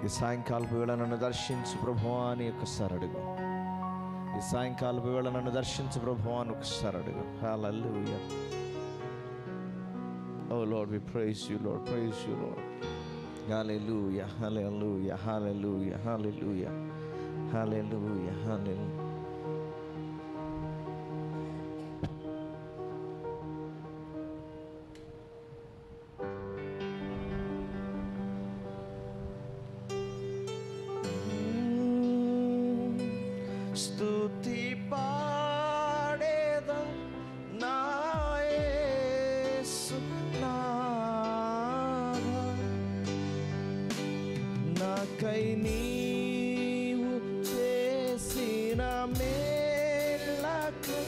ఈ సాయంకాలపు వేళ నన్ను దర్శించు ప్రభువా అని ఒకసారి అడుగు. ఈ సాయంకాలపు వేళ నన్ను దర్శించు ప్రభువా అని ఒకసారి అడుగు. హల్లెలూయా. O Lord, we praise you Lord, praise you Lord. హల్లెలూయా, హల్లెలూయా, హల్లెలూయా, హల్లెలూయా, హల్లెలూయా, హల్లెలూయా. స్తుతి పాడేదా నా యేసు నాథా, నాకై నీవు చేసిన మేళ్ళకై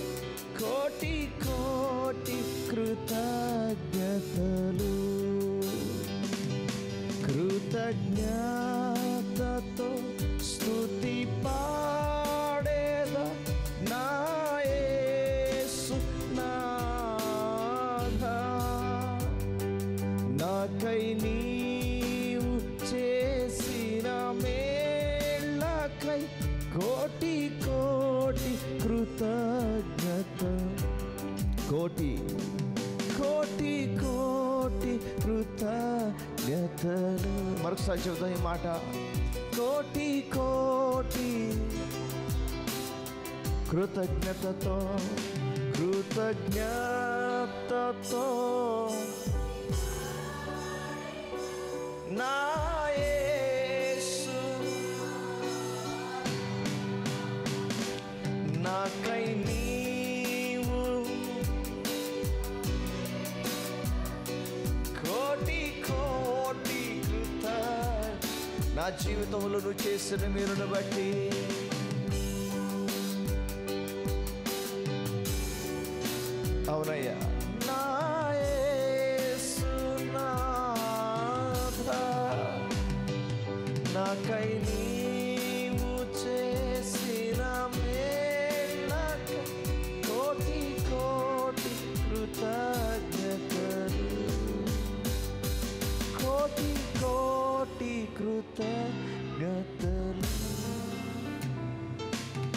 కోటి కోటి కృతజ్ఞతలు. కృతజ్ఞతతో స్తుతి పాడేదా నా యేసు నాథా, నాకై నీవు చేసిన మేళ్ళకై కోటి కోటి కృతజ్ఞత. కోటి కోటి కోటి కృతజ్ఞతలు. మరొకసారి చెబుతాం ఈ మాట. కోటి కోటి కృతజ్ఞతతో, కృతజ్ఞతతో నా యేసు నాకై నీవు కోటి కోటి కృత. నా జీవితంలో నువ్వు చేసిన మేలును బట్టి అవునయ్యా. నా యేసు నాథా, నాకై నీవు చేసిన మేళ్ళకై కోటి కోటి కృతజ్ఞతలు. కోటి కోటి కృతజ్ఞతలు.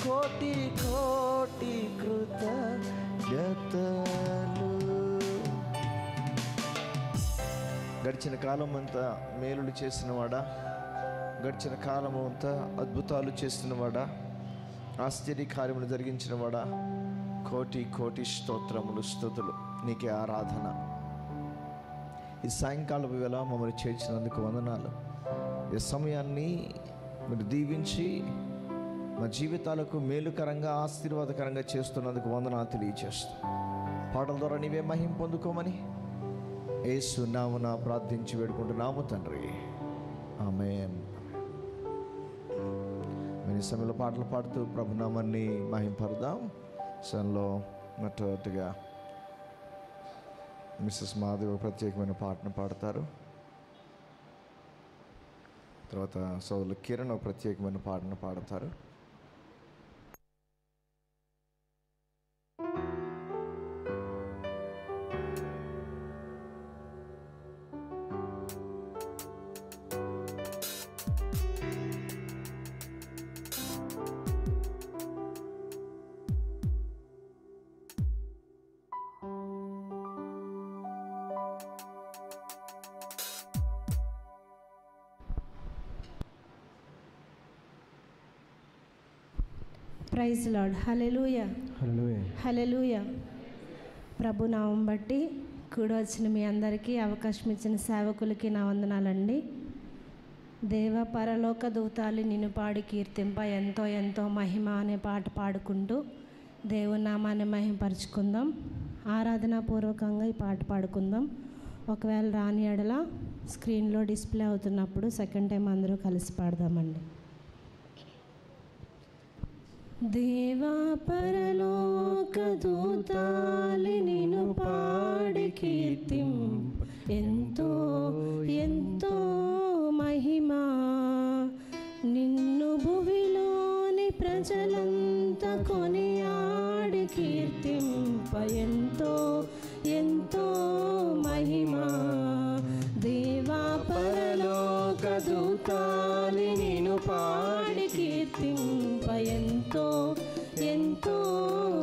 కోటి కోటి కృతజ్ఞతలు. గడిచిన కాలం అంతా మేలులు చేసినవాడా, గడిచిన కాలము అంతా అద్భుతాలు చేసినవాడా, ఆశ్చర్య కార్యములు జరిగించినవాడా, కోటి కోటి స్తోత్రములు, స్తుతులు నీకే ఆరాధన. ఈ సాయంకాలం వేళ మమ్మల్ని చేర్చినందుకు వందనాలు. ఈ సమయాన్ని మీరు దీవించి మా జీవితాలకు మేలుకరంగా ఆశీర్వాదకరంగా చేస్తున్నందుకు వందనాలు తెలియజేస్తూ పాటల ద్వారా నీవే మహిమ పొందుకోమని యేసు నామమున ప్రార్థించి వేడుకుంటున్నాము తండ్రి, ఆమేన్. ఈ సమయంలో పాటలు పాడుతూ ప్రభునామాన్ని మహింపరుదాం. సమయంలో మొట్టమొదటిగా మిస్సెస్ మాధవి ప్రత్యేకమైన పాటను పాడతారు. తర్వాత సోదరులు కిరణ్ ఒక ప్రత్యేకమైన పాటను పాడతారు. Praise lord. హల్లెలూయా, హల్లెలూయా, హల్లెలూయా. ప్రభు నామం బట్టి కూడి వచ్చిన మీ అందరికీ, అవకాశం ఇచ్చిన సేవకులకి నా వందనాలండి. దేవ పరలోక దూతాలు నిన్ను పాడి కీర్తింప ఎంతో ఎంతో మహిమ అనే పాట పాడుకుంటూ దేవుని నామాన్ని మహిమపరుచుకుందాం. ఆరాధనాపూర్వకంగా ఈ పాట పాడుకుందాం. ఒకవేళ రాని ఎడల స్క్రీన్లో డిస్ప్లే అవుతున్నప్పుడు సెకండ్ టైం అందరూ కలిసి పాడదామండి. దేవా పరలోక దూతాలి నిన్ను పాడి కీర్తింప ఎంతో ఎంతో మహిమా, నిన్ను భువిలోని ప్రజలంతా కొనియాడి కీర్తింప ఎంతో ఎంతో మహిమా. దేవా పరలోక దూతాలి దూతాలి నిన్ను పాడి కీర్తింప ఎంతో ఎంతో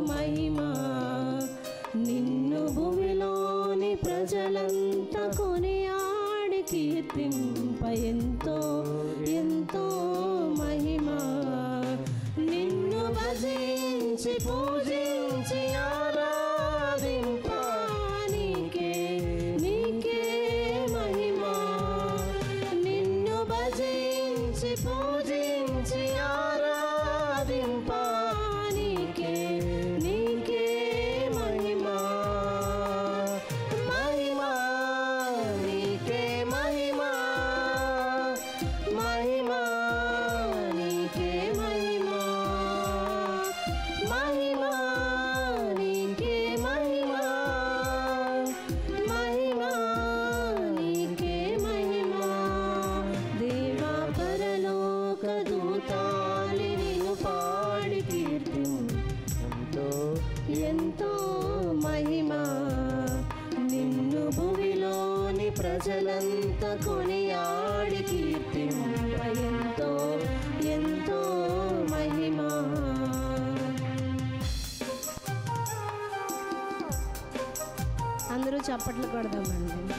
మహిమా. నిన్ను భూమిలోని ప్రజలంతా కొనియాడి కీర్తింప ఎంతో ఎంతో మహిమా. నిన్ను భజించి పూజించి ఆరాధింప నీకే నీకే మహిమా. నిన్ను భజించి పూజించి ఆరాధింప నీకే నీకే మహిమా. మహిమా నీకే మహిమా. మహిమా నీకే మహిమా. మహిమా నీకే మహిమా. మహిమా నీకే మహిమా. దేవా పరలోక దూతాలి నిన్ను పాడి కీర్తింతో ఎంతో మహిమా. నిన్ను భూమిలోని ప్రజలంతా కొనియాడి కీర్తింప ఎంతో ఎంతో మహిమా. అందరూ చప్పట్లు కొడదామండి.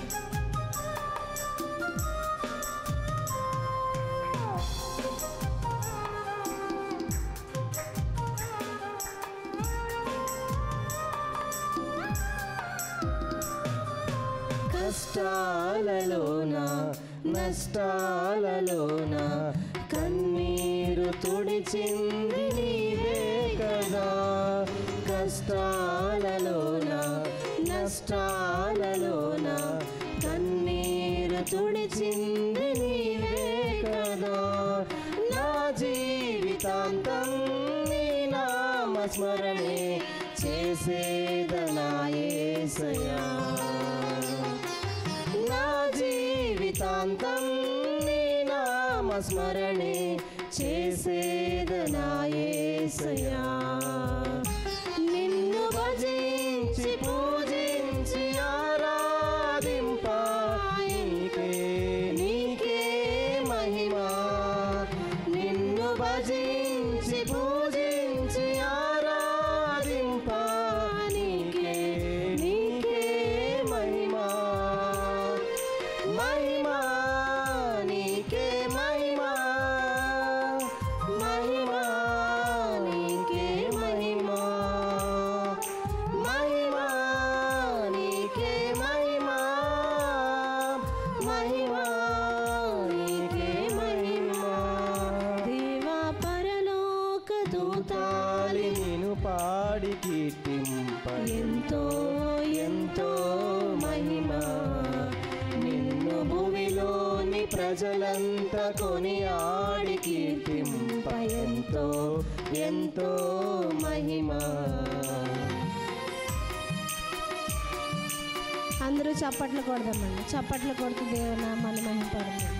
కష్టాలలోన నష్టాలలోన కన్నీరు తుడిచింది నీవే కదా. కష్టాలలోన నష్టాలలోన కన్నీరు తుడిచింది నీవే కదా. నా జీవితాంతం నీ నామస్మరణే చేసేదనా యేసయ్యా. నా జీవితాంతం నీ నామస్మరణే చేసేదనా యేసయ్యా. నిన్ను భజించి పూజించి ఆరాధింప నీకే నీకే మహిమా. నిన్ను భజించి పూజించి ఆరాధింప నీకే నీకే మహిమా. మహిమా నీకే మహిమా. మహిమా నీకే మహిమా. మహిమా నీకే మహిమా. మహిమా నీకే మహిమా. దేవా పరలోక దూతాలి నిన్ను పాడి కీర్తింప ఎంతో ఎంతో మహిమా. నిన్ను భూమిలోని ప్రజలంతా కొనియాడి కీర్తింప ఎంతో ఎంతో మహిమా. అందరూ చప్పట్లు కొడదామండి. చప్పట్లు కొడుతూ దేవునామాన్ని మహిమపడదాం.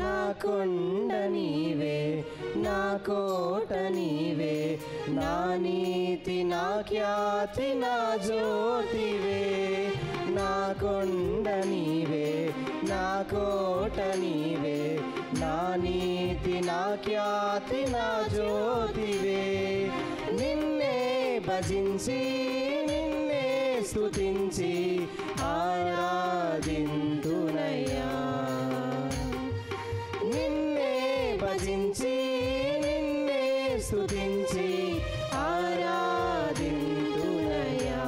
నా కొండ నీవే నా కోట నీవే. నా నీతి నా ఖ్యాతి నా జ్యోతివే. నా కొండ నీవే నా కోట నీవే. నా నీతి నా ఖ్యాతి నా జ్యోతివే. నిన్నే భజించి నిన్నే స్తుతించి ఆరాధింతునయ్యా. నిన్నే భజించి నిన్నే స్తుతించి ఆరాధింతునయ్యా.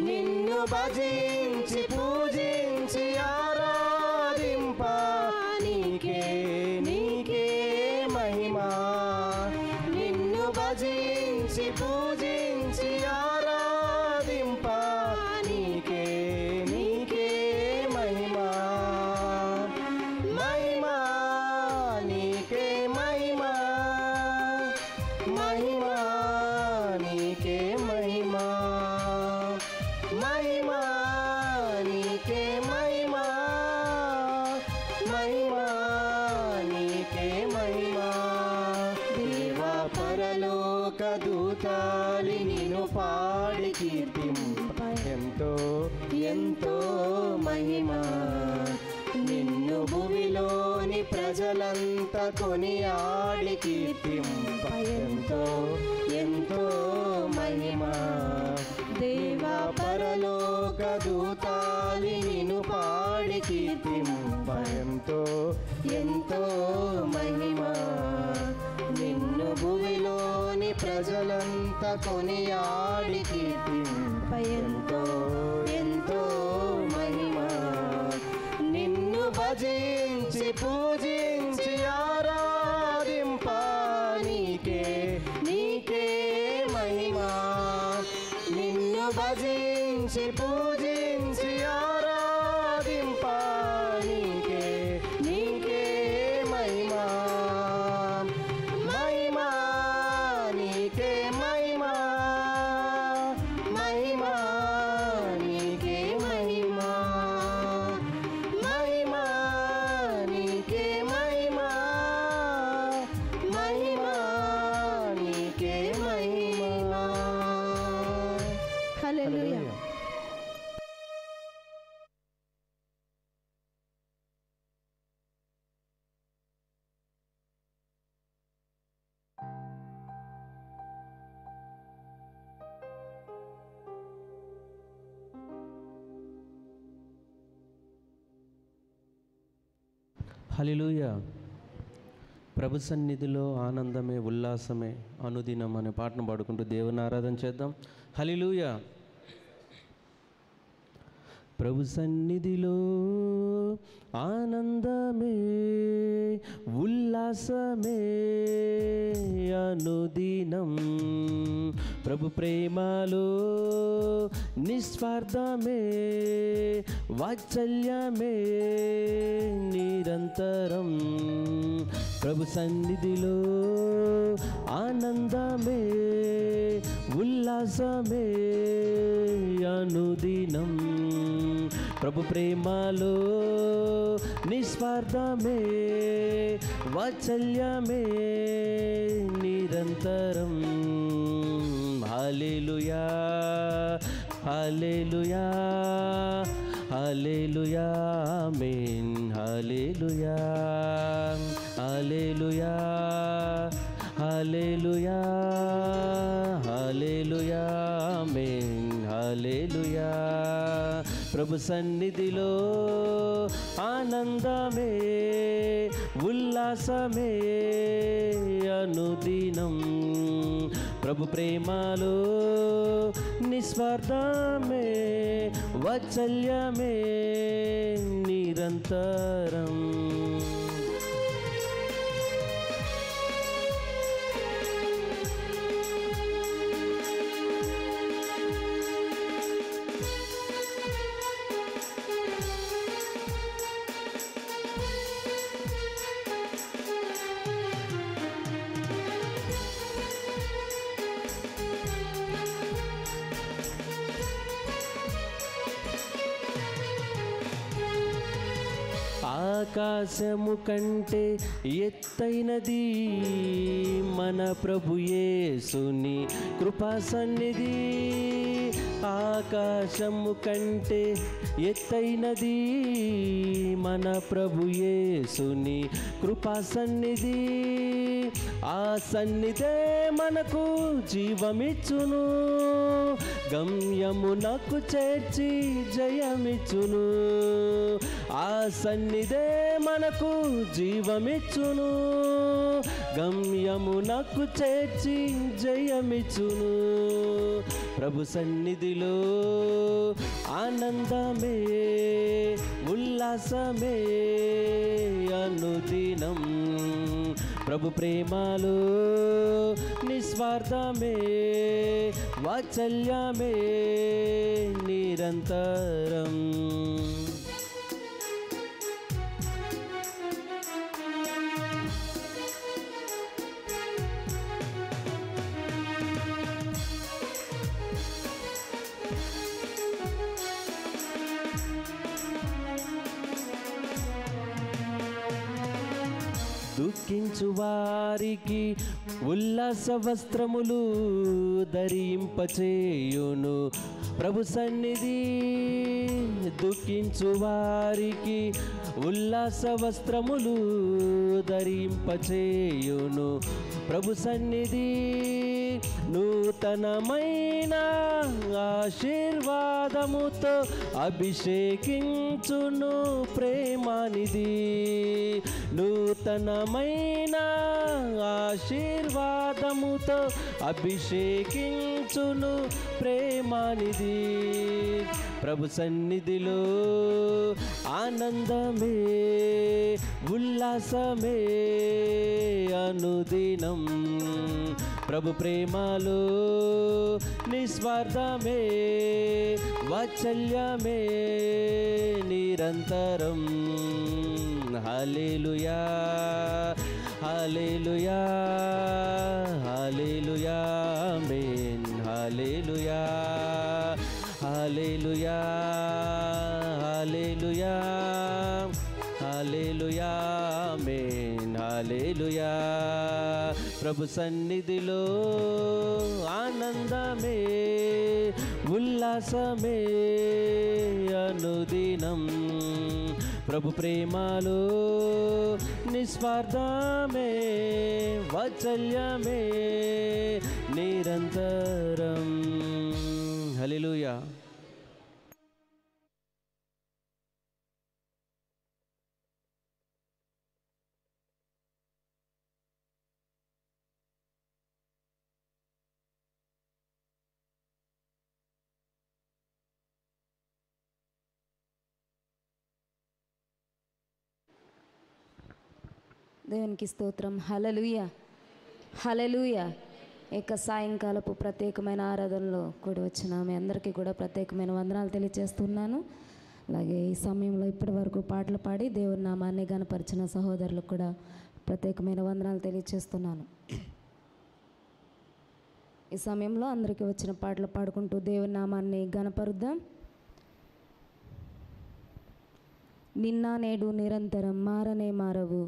నిన్ను భజించి పూజించి ఆరాధింప నీకే నీకే మహిమా. నిన్ను భజించి పూజించి ఆరాధింప నీకే నీకే మహిమా. మహిమా నీకే మహిమా. మహిమా దూతాలి నిన్ను పాడి కీర్తింప ఎంతో ఎంతో మహిమ నిన్ను భూమిలోని ప్రజలంతా కొనియాడి కీర్తింప ఎంతో ఎంతో మహిమ దేవా పరలోక దూతాలి నిన్ను పాడి కీర్తింప ఎంతో ఎంతో మహిమ నిన్ను భూమిలోని ప్రజలంతా కొనియాడి కీర్తింప ఎంతో ఎంతో మహిమ నిన్ను భజించి పూజించి ఆరాధింప నీకే నీకే మహిమ నిన్ను భజించి పూజించి ఆరాధింప నీకే నీకే మహిమ మహిమ నీకే మహిమ మహిమ నీకే మహిమ మహిమ నీకే మహిమ మహిమ నీకే మహిమ. హల్లెలూయా. హల్లెలూయా. ప్రభు సన్నిధిలో ఆనందమే ఉల్లాసమే అనుదినం అనే పాటను పాడుకుంటూ దేవుని ఆరాధన చేద్దాం. హల్లెలూయా. ప్రభు సన్నిధిలో ఆనందమే ఉల్లాసమే అనుదినం ప్రభు ప్రేమలో నిస్వార్థమే వాత్సల్యమే నిరంతరం ప్రభు సన్నిధిలో ఆనందమే ఉల్లాసమే అనుదినం ప్రభు ప్రేమలో నిస్వార్థమే వాత్సల్యమే నిరంతరం. హల్లెలూయా హల్లెలూయా హల్లెలూయా ఆమేన్. హల్లెలూయా హల్లెలూయా హల్లెలూయా హల్లెలూయా ఆమేన్. హల్లెలూయా. ప్రభు సన్నిధిలో ఆనందమే ఉల్లాసమే అనుదినం ప్రభు ప్రేమలో నిస్వార్థమే వాత్సల్యమే నిరంతరం. ఆకాశము కంటే ఎత్తైనది మన ప్రభు యేసుని కృపా సన్నిధి. ఆకాశము కంటే ఎత్తైనది మన ప్రభు యేసుని కృపా సన్నిధి. ఆ సన్నిధే మనకు జీవమిచ్చును, గమ్యమునకు చేర్చి జయమిచ్చును. ఆ సన్నిధే మనకు జీవమిచ్చును, గమ్యమునకు చేర్చి జయమిచ్చును. ప్రభు సన్నిధిలో ఆనందమే ఉల్లాసమే అనుదినం ప్రభు ప్రేమలో నిస్వార్థమే వాత్సల్యమే నిరంతరం. దుఃఖించు వారికి ఉల్లాస వస్త్రములు ధరింపచేయును. ప్రభు సన్నిధి దుఃఖించు వారికి ఉల్లాస వస్త్రములు ధరింపచేయును. ప్రభు సన్నిధి నూతనమైన ఆశీర్వాదముతో అభిషేకించును. ప్రేమానిధి నూతనమైన ఆశీర్వాదముతో అభిషేకించును. ప్రేమానిధి ప్రభు సన్నిధిలో ఆనందమే ఉల్లాసమే అనుదినం. ప్రభు ప్రేమలో నిస్వార్థమే వాత్సల్యమే నిరంతరం. హల్లెలూయా హల్లెలూయా హల్లెలూయా ఆమేన్. హల్లెలూయా హల్లెలూయా హల్లెలూయా హల్లెలూయా ఆమేన్. హల్లెలూయా ప్రభు సన్నిధిలో ఆనందమే ఉల్లాసమే అనుదినం. ప్రభు ప్రేమలో నిస్వార్థమే వాత్సల్యమే నిరంతరం. హల్లెలూయా. దేవునికి స్తోత్రం. హల్లెలూయా హల్లెలూయా. సాయంకాలపు ప్రత్యేకమైన ఆరాధనలో కూడి వచ్చిన మీ అందరికీ కూడా ప్రత్యేకమైన వందనాలు తెలియజేస్తున్నాను. అలాగే ఈ సమయంలో ఇప్పటి వరకు పాటలు పాడి దేవుని నామాన్ని ఘనపరిచిన సహోదరులకు కూడా ప్రత్యేకమైన వందనాలు తెలియజేస్తున్నాను. ఈ సమయంలో అందరికీ వచ్చిన పాటలు పాడుకుంటూ దేవుని నామాన్ని ఘనపరుద్దాం. నిన్న నేడు నిరంతరం మారనే మారవు,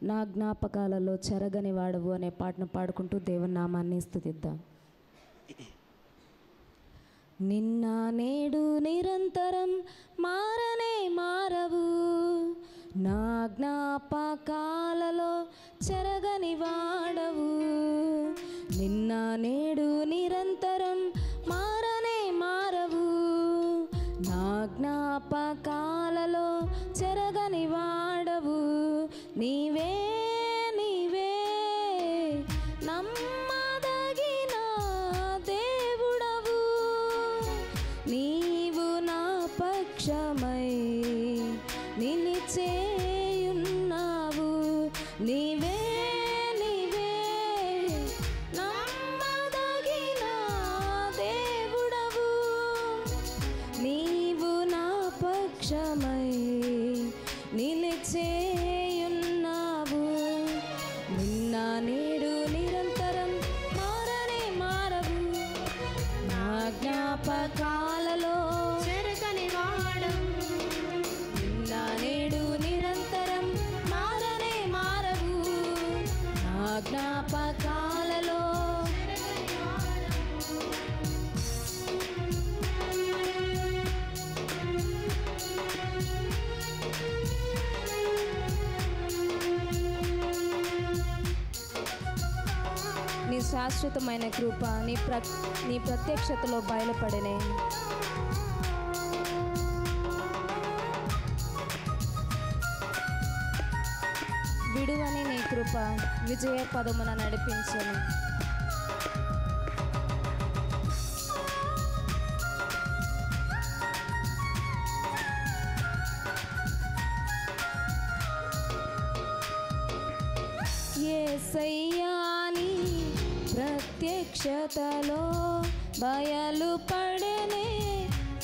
నా జ్ఞాపకాలలో చెరగని వాడవు అనే పాటను పాడుకుంటూ దేవుని నామాన్ని స్తుతిద్దాం. నిన్న నేడు నిరంతరం మారనే మారవు, నా జ్ఞాపకాలలో చెరగని వాడవు. నిన్న నేడు నిరంతరం మారనే మారవు, నా జ్ఞాపకాలలో చెరగని వాడవు. నీవే నీవే నమ్మదగిన దేవుడవు, నీవు నా పక్షమై నిలిచేయున్నావు. నీవే నీవే నమ్మదగిన దేవుడవు, నీవు నా పక్షమై నిలిచేయున్నావు. నిన్న నేడు నిరంతరం మారనే మారవు, నా జ్ఞాపకాలలో చెరగని వాడవు. నిన్న నేడు నిరంతరం మారనే మారవు, నా జ్ఞాపకాలలో నీ శాశ్వతమైన కృప నీ ప్రత్యక్షతలో బయలుపడనే. విడువని నీ కృప విజయ పదమున నడిపించను. యేసయ్యా నీ ప్రత్యక్షతలో బయలుపడనే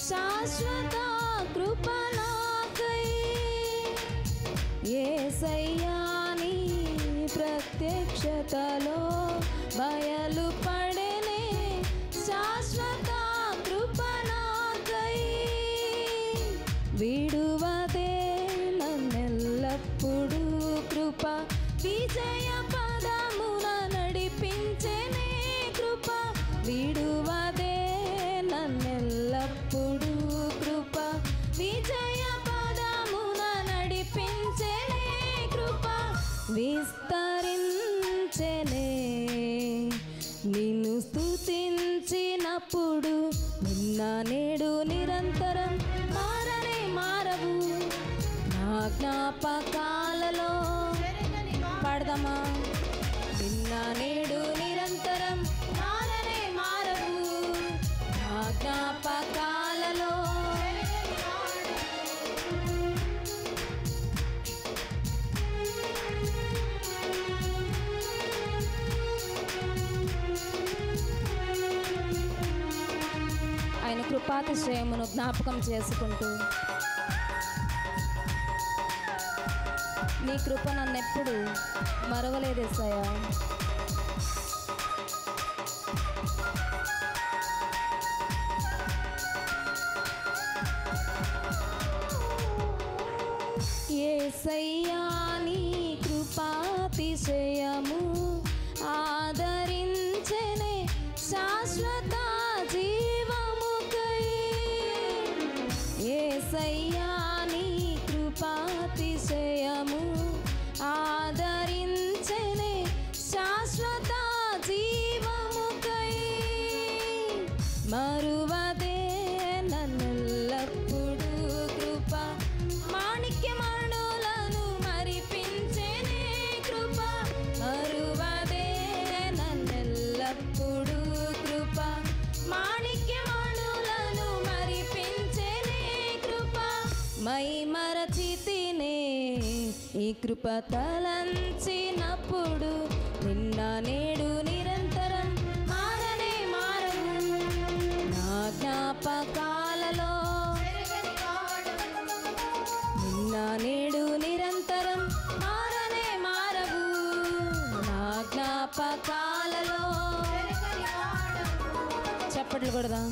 శాశ్వత కృప నాకై. యేసయ్యా నీ ప్రత్యక్షతలో బయలుపడనే శాశ్వత కృప నాకై. విడువదే నన్నెల్లప్పుడూ కృప విజయ చేసినప్పుడు నిన్న నేడు నిరంతరం మారనే మారవు. నా జ్ఞాపకాలలో పాడదామా? నిన్న నేడు నిరంతరం మారనే మారవు. నా జ్ఞాపకాలలో ఆయన కృపాతిశయమును జ్ఞాపకం చేసుకుంటూ, నీ కృప నన్నెప్పుడు మరవలేదేసయ్యా. యేసయ్యా నీ కృపాతిశయము ఆదరించెనే శాశ్వత జీవముకై. యేసయ్యా నీ కృపాతిశయము ఆదరించెనే శాశ్వత జీవముకై. మరువదే నన్నెల్లప్పుడు కృప మాణిక్యమణులను మరిపించెనే కృప. మరువదే నన్నెల్లప్పుడు కృప మాణిక్యమణులను మరిపించెనే కృప. మై మరచితినే ఈ కృప తలంచినప్పుడు నిన్న నేడు నిరంతరం మారనే మారవు. నా జ్ఞాపకాలలో నిన్న నేడు నిరంతరం మారనే మారవు. నా జ్ఞాపకాలలో చప్పట్లు కొడదాం.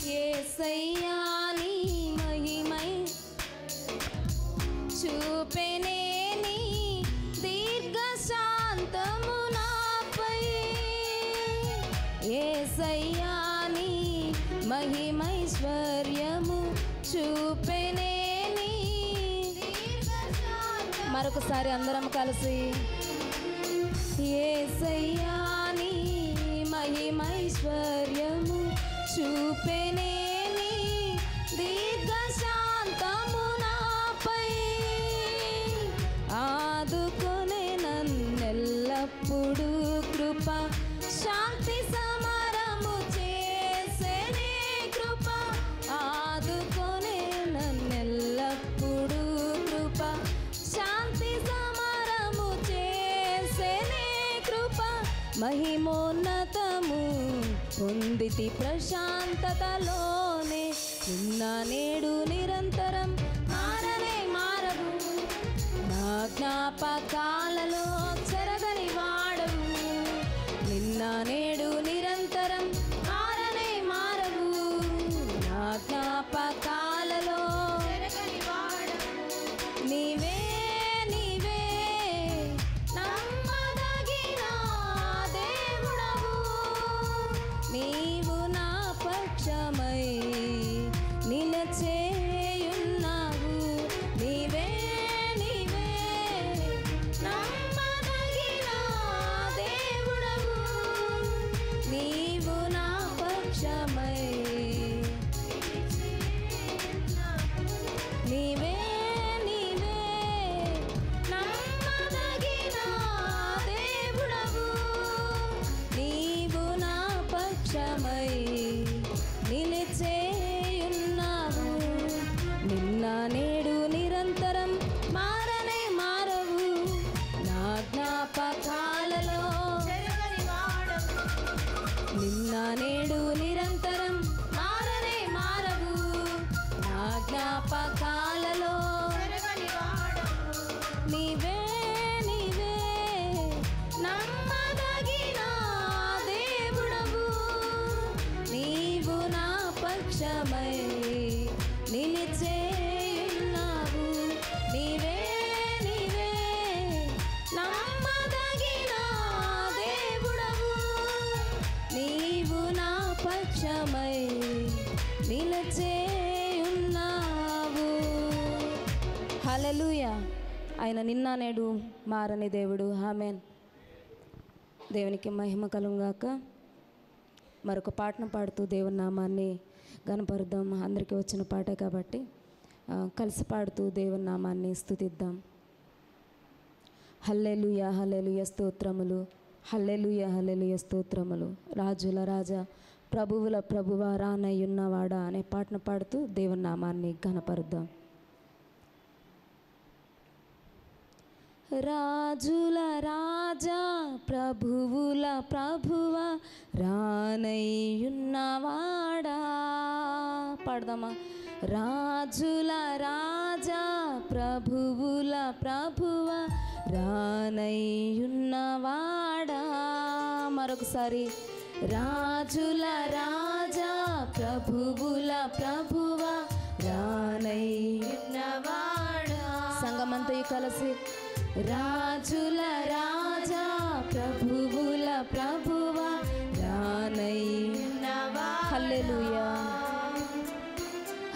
యేసయ్యా నీ మహిమై చూపెనే నీ దీర్ఘశాంతము నాపై. యేసయ్యా నీ మహిమైశ్వర్యము చూపెనే నీ. మరొకసారి అందరం కలిసి యేసయ్యా నీ మహిమైశ్వర్యము చూపెనే నీ దీర్ఘశాంతము నాపై. ఆదుకొనే నన్నెల్లప్పుడు కృప శాంతి సమరము చేసేనే కృప. ఆదుకొనే నన్నెల్లప్పుడు కృప శాంతి సమరము చేసేనే కృప. మహిమోన్నతము పొందితి ప్రశాంతతలోనే నిన్న నేడు నిరంతరం మారనే మారవు. నా జ్ఞాపకాలలో చెరగని వాడవు. నిన్న నేడు నిరంతరం మారనే మారవు. నా జ్ఞాపకాలలో నీవే నీవే నమ్మదగిన దేవుడవు. నీవు నా పక్షమై నిలచేయున్నావు. నీవే నీవే నమ్మదగిన దేవుడవు. నీవు నా పక్షమై నీవే నీవే నమ్మదగిన దేవుడవు. నీవు నా పక్షమై నిలిచేయున్నావు. నిన్న నేడు నిరంతరం మారనే మారవు. నా జ్ఞాపకాలలో నిన్న నేడు నిరంతరం పక్షమై నిలిచేయున్నావు. నీవే నీవే నమ్మదగిన దేవుడవు, నీవు నా పక్షమై నిలిచేయున్నావు. హల్లెలూయా. ఆయన నిన్న నేడు మారని దేవుడు. ఆమేన్. దేవునికి మహిమ కలుగుగాక. మరొక పాటను పాడుతూ దేవుని నామాన్ని గణపరుద్దాం. అందరికీ వచ్చిన పాటే కాబట్టి కలిసి పాడుతూ దేవుని నామాన్ని స్తుతిద్దాం. హల్లెలూయా హల్లెలూయా స్తోత్రములు, హల్లెలూయా హల్లెలూయా స్తోత్రములు. రాజుల రాజా ప్రభువుల ప్రభువా రానయ్యున్నవాడా అనే పాటను పాడుతూ దేవుని నామాన్ని గణపరుద్దాం. రాజుల రాజా ప్రభువుల ప్రభువా రానయ్యున్నవాడా. పాడదామా? రాజుల రాజా ప్రభువుల ప్రభువా రానయ్యున్నవాడా. మరొకసారి. రాజుల రాజా ప్రభువుల ప్రభువా రానయ్యున్నవాడా. సంగమంతయు కలిసి. రాజుల రాజా ప్రభువుల ప్రభువా రానయ్యున్నవాడా. హల్లెలూయా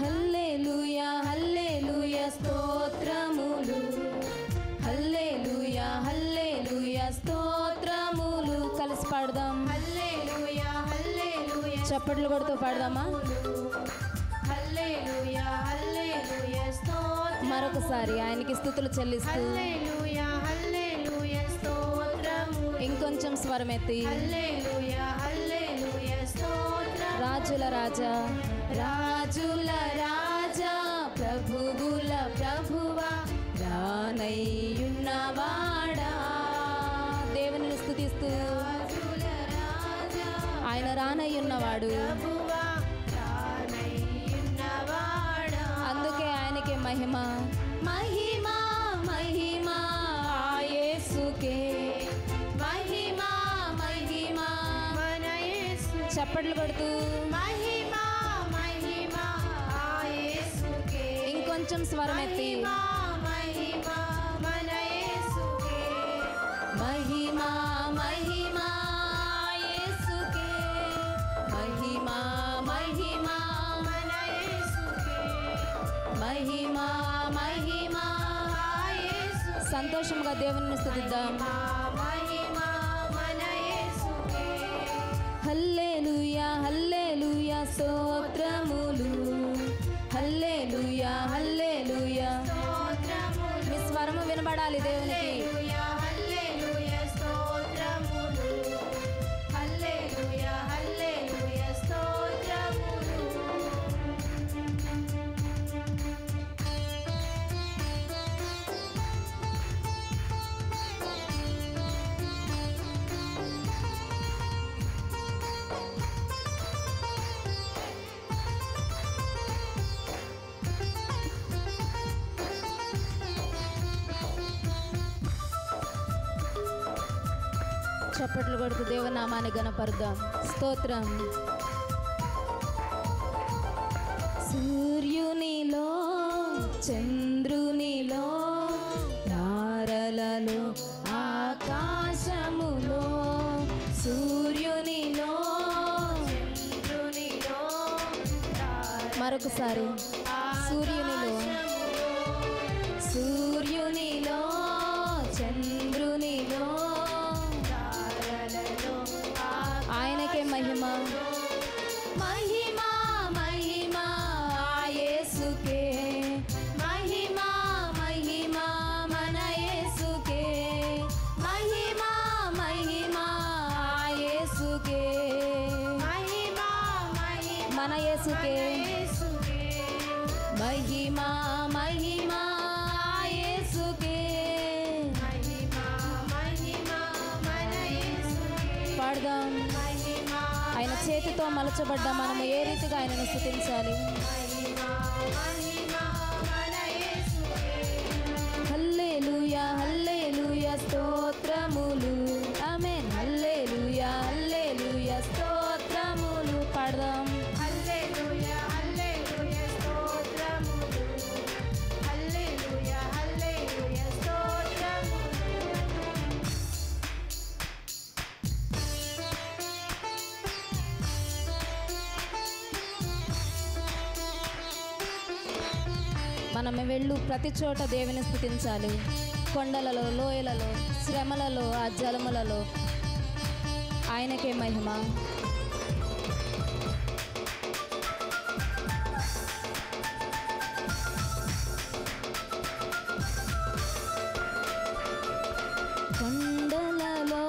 హల్లెలూయా హల్లెలూయా స్తోత్రములు, హల్లెలూయా హల్లెలూయా స్తోత్రములు. కలిసి పాడదాం. హల్లెలూయా హల్లెలూయా. చప్పట్లు కొడుతూ పాడదామా? హల్లెలూయా హల్లెలూయా స్తోత్రం. మరొకసారి ఆయనకి స్తుతులు చెల్లిస్తూ హల్లెలూయా హల్లెలూయా స్తోత్రము. ఇంకొంచెం స్వరం ఎత్తి. హల్లెలూయా హల్లెలూయా స్తోత్రం. రాజుల రాజా రాజుల రాజా ప్రభువుల ప్రభువా రానయ్యున్నవాడా. దేవుని స్తుతిస్తూ ఆయన రానయ్యున్నవాడు. అందుకే ఆయనకే మహిమ మహిమ మహిమ యేసుకే మహిమ మహిమ మన యేసు. చప్పట్లు కొడుతూ మహిమ మహిమ యేసుకే. ఇంకొంచెం స్వరం ఎత్తి. మహిమ మన యేసుకే మహిమ మహిమ యేసుకే మహిమ మహిమ మన యేసుకే మహిమ మహిమ యేసు. సంతోషంగా దేవుని స్తుతిద్దాం. మహిమ మన యేసుకే. హల్లెలూయా హల్లెలూయా స్తోత్రములు, హల్లెలూయా హల్లెలూయా స్తోత్రములు. మీ స్వరము వినబడాలి దేవునికి. హల్లెలూయా స్తోత్రములు, హల్లెలూయా హల్లెలూయా స్తోత్రములు. చప్పట్లు కొడుతూ దేవుని నామాన్ని గణపరుద్దాం. స్తోత్రం. సూర్యునిలో చంద్రునిలో తారలలో ఆకాశములో, సూర్యునిలో చంద్రునిలో. మరొకసారి. సూర్యునిలో సూర్యునిలో చంద్రునిలో ఆయనకే మహిమ మహిమ మహిమ యేసుకే మహిమ మహిమ మన యేసుకే మహిమ మహిమ యేసుకే మహిమ మహిమ మన యేసుకే మహిమ మహిమ యేసుకే మహిమ మహిమ మన యేసుకే. పాడదాం. ఆయన చేతితో మలచబడ్డ మనము ఏ రీతిగా ఆయనను స్తుతించాలి. హల్లెలూయా హల్లెలూయా స్తోత్రములు. ఆమేన్. హల్లెలూయా హల్లెలూయా స్తోత్రములు. పాడదాం. హల్లెలూయా మనం వెళ్ళు ప్రతి చోట దేవుని స్తుతించాలి. కొండలలో, లోయలలో, శ్రమలలో, ఆ జలములలో ఆయనకే మహిమ. కొండలలో,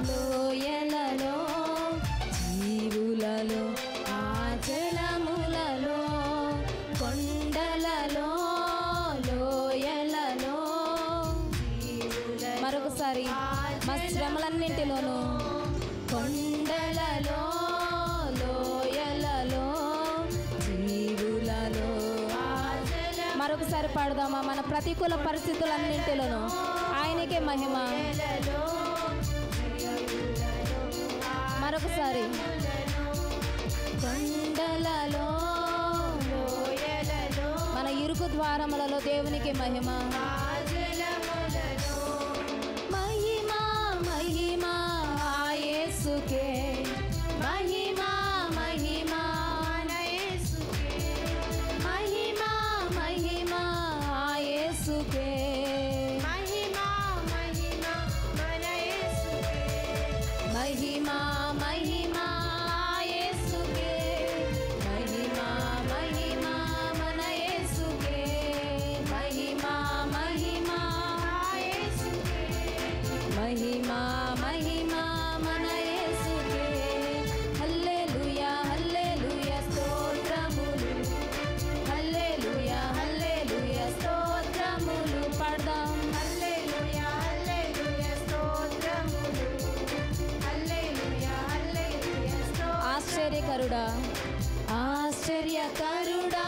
లోయలలో, జీవులలో, ఆ జలములలో, కొండలలో, లోయలలో, మరొకసారి మా శ్రమలన్నింటిలోనూ, కొండలలో, లోయలలో, జీవులలో, మరొకసారి పాడదామా? మన ప్రతికూల పరిస్థితులన్నింటిలోనూ ఆయనకే మహిమ. మరొకసారి కొండలలో, మన ఇరుకు ద్వారములలో దేవునికి మహిమ. మహిమ మహిమ ఆ యేసుకే, మహిమ మహిమ మహిమ మహిమ ఆ యేసుకే, మహిమ మహిమ ఆ యేసుకే, మహిమ మహిమ మన యేసుకే, మహిమ మహిమ ఆ యేసుకే, మహిమ మహిమ మన యేసుకే. హల్లెలూయా హల్లెలూయా స్తోత్రములు, హల్లెలూయా హల్లెలూయా స్తోత్రములు. పాడదాం. హల్లెలూయా హల్లెలూయా స్తోత్రములు, హల్లెలూయా హల్లెలూయా స్తోత్రములు. ఆశ్చర్యకరుడా ఆశ్చర్యకరుడా,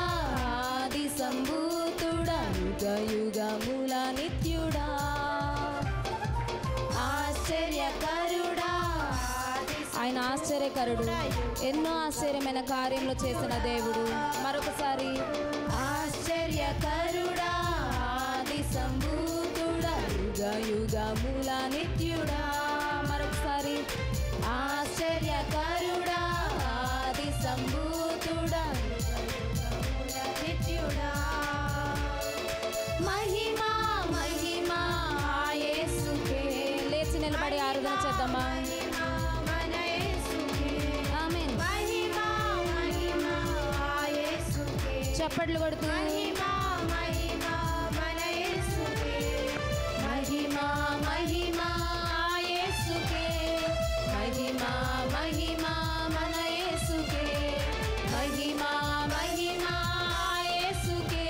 ఆది సంభూతుడా, యుగ యుగముల నిత్యుడా. ఆశ్చర్యకరుడా, ఆయన ఆశ్చర్యకరుడు, ఎన్నో ఆశ్చర్యమైన కార్యములు చేసిన దేవుడు. మరొకసారి ఆశ్చర్యకరుడా, ఆది సంభూతుడా, యుగ యుగముల నిత్యుడా. మరొకసారి ఆశ్చర్యకరుడా, ఆది సంభూతుడా, నిత్యుడా. మహిమ మహిమ ఆ యేసుకే. లేచి నిలబడి ఆరాధన చేద్దామా? ఆమేన్. చప్పట్లు కొడుతూ మహిమ మహిమ ఆ యేసుకే, మహిమ మహిమ మన యేసుకే, మహిమ మహిమ ఆ యేసుకే,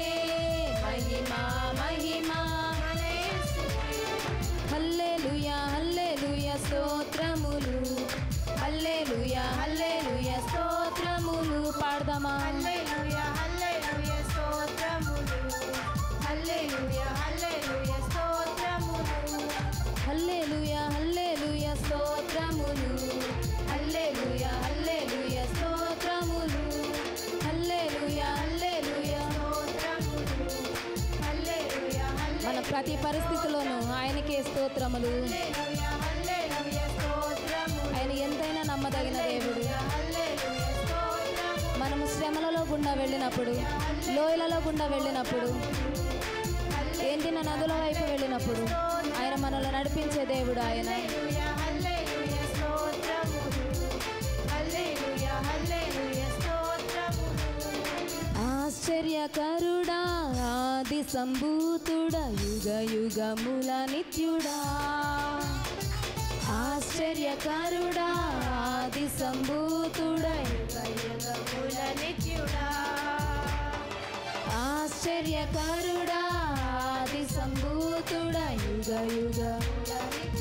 మహిమ మహిమ మన యేసుకే. హల్లెలూయా హల్లెలూయా స్తోత్రములు, హల్లెలూయా హల్లెలూయా స్తోత్రములు. పాడదామా? హల్లెలూయా హల్లెలూయా స్తోత్రములు, హల్లెలూయా హల్లెలూయా స్తోత్రములు, హల్లెలూయా హల్లెలూయా స్తోత్రములు, హల్లెలూయా హల్లెలూయా స్తోత్రములు, హల్లెలూయా హల్లెలూయా స్తోత్రములు, హల్లెలూయా. మన ప్రతి పరిస్థితిలోనూ ఆయనకే స్తోత్రములు. ఆయన ఎంతైనా నమ్మదగిన దేవుడు. మనము శ్రమలలో గుండా వెళ్ళినప్పుడు, లోయలలో గుండా వెళ్ళినప్పుడు, ఎండిన నదుల వైపు వెళ్ళినప్పుడు ఆయన మనల్ని నడిపించే దేవుడు. ఆయన ఆశ్చర్యకరుడా, ఆది సంభూతుడా, యుగ యుగముల నిత్యుడా. ఆశ్చర్యకరుడా, ఆది సంభూతుడా, యుగ యుగముల నిత్యుడా. ఆశ్చర్యకరుడా, ఆది సంభూతుడా, యుగ యుగ.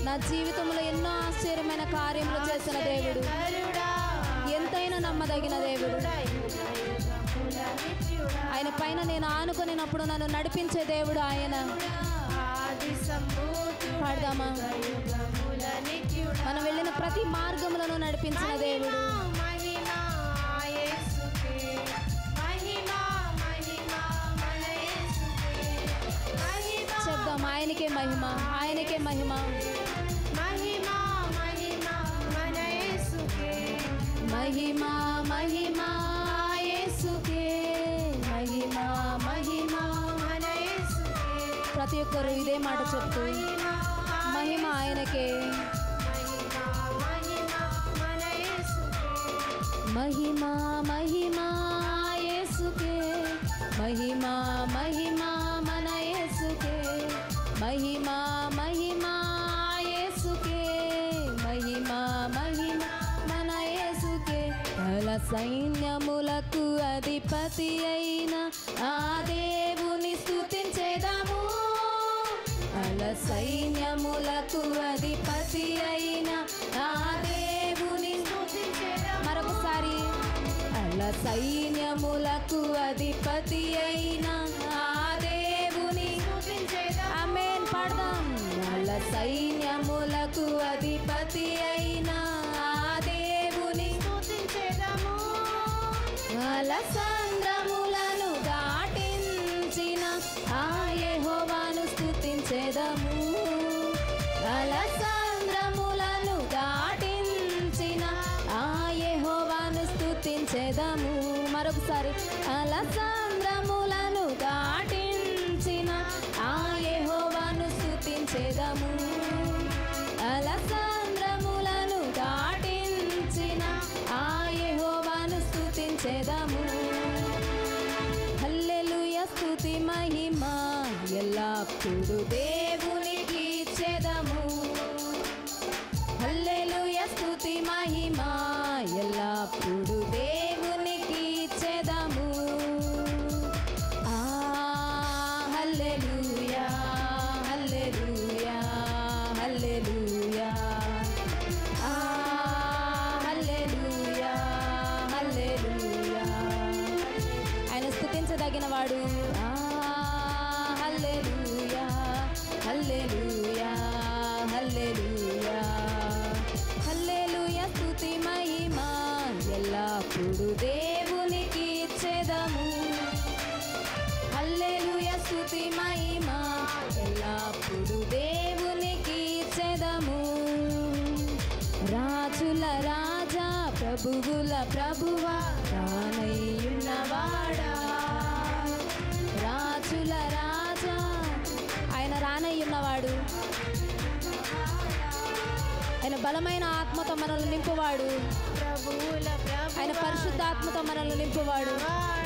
నా జీవితంలో ఎన్నో ఆశ్చర్యమైన కార్యములు చేసిన దేవుడు, ఎంతైనా నమ్మదగిన దేవుడు. ఆయన పైన నేను ఆనుకునేటప్పుడు నన్ను నడిపించే దేవుడు ఆయన. పాడదామా? మనం వెళ్ళిన ప్రతి మార్గములను నడిపించిన దేవుడు. చెప్దాం, ఆయనకే మహిమ, ఆయనకే మహిమ. మహిమ మహిమ యేసుకే, మహిమ మహిమ ప్రతి ఒక్కరు ఇదే మాట చెప్తూ మహిమ ఆయనకే, మహిమ మహిమ యేసుకే, మహిమ మహిమ మన యేసుకే, మహిమ మహిమ యేసుకే, మహిమ మహిమ మన యేసుకే. అల సైన్యములకు అధిపతి అయిన ఆ దేవుని స్తుతించెదము, అల సైన్యములకు అధిపతి అయిన ఆ దేవుని స్తుతించెదము. మరొకసారి, అల సైన్యములకు అధిపతి అయిన ఆ దేవుని స్తుతించెదము. ఆమేన్ పాడదాం. అల సైన్యములకు అధిపతి అయిన ఆ దేవుని స్తుతించెదము, అల సంద్రములను దాటించిన ఆ యెహోవాను స్తుతించెదము, అల సంద్రములను దాటించిన ఆ యెహోవాను స్తుతించెదము. మరొకసారి, అల సంద్రములను దాటించిన ఆ యెహోవాను స్తుతించెదము, అల సంద్రములను దాటించిన ఆ యెహోవాను స్తుతించెదము. హల్లెలూయా స్తుతి మహిమ ఎల్లప్పుడు దేవునికి ఇచ్చెదము, హల్లెలూయా స్తుతి మహిమ ఎల్లప్పుడు దేవునికి ఇచ్చెదము. ఆ హల్లెలూయా హల్లెలూయా హల్లెలూయా, ఆ హల్లెలూయా హల్లెలూయా. ఆయన స్తుతించదగిన వాడు. ఆ హల్లెలూయా హల్లెలూయా హల్లెలూయా, హల్లెలూయా స్తుతి మహిమ ఎల్లప్పుడు దేవునికి ఇచ్చెదము, హల్లెలూయా స్తుతి మహిమ ఎల్లప్పుడు దేవునికి ఇచ్చెదము. రాజుల రాజా ప్రభువుల ప్రభువా రానయ్యున్నవాడా, రాజుల రాజా ఆయన రానయ్యున్నవాడు, ఆయన బలమైన ఆత్మతో మనల్ని నింపువాడు, ఆయన పరిశుద్ధాత్మతో మనల్ని నింపువాడు,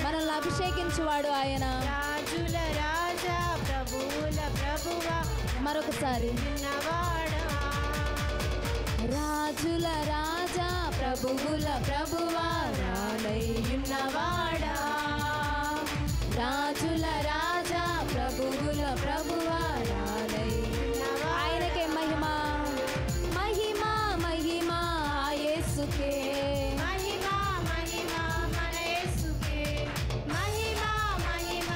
మనల్ని అభిషేకించువాడు ఆయన. రాజుల రాజా ప్రభువుల ప్రభువా మరొకసారి, రాజుల రాజా ప్రభువుల ప్రభువా రానయ్యున్నవాడా, రాజుల రాజా ప్రభువుల ప్రభువా రానయ్యున్నవాడా. ఆయనకే మహిమ మహిమ మహిమ యేసుకే, మహిమ మహిమ మన యేసుకే, మహిమ మహిమ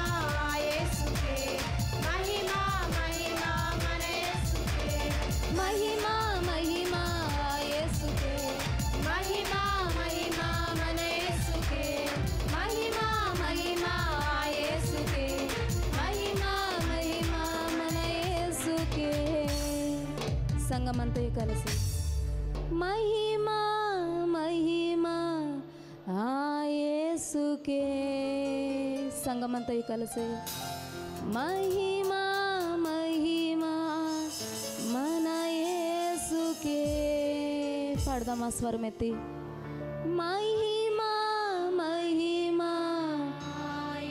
యేసుకే, మహిమ మహిమ మన యేసుకే, మహిమ మహిమ యేసుకే, మహిమ మహిమ మన యేసుకే, మహిమ మహిమ యేసుకే, మహిమ మహిమ మన యేసుకే. సంగమంతా కలిసి మహిమ మహిమ ఆ యేసుకే, సంగమంతా కలిసి మహిమ మహిమ మన యేసుకే. పాడదాం ఆ స్వరం ఎత్తి, మహిమ మహిమ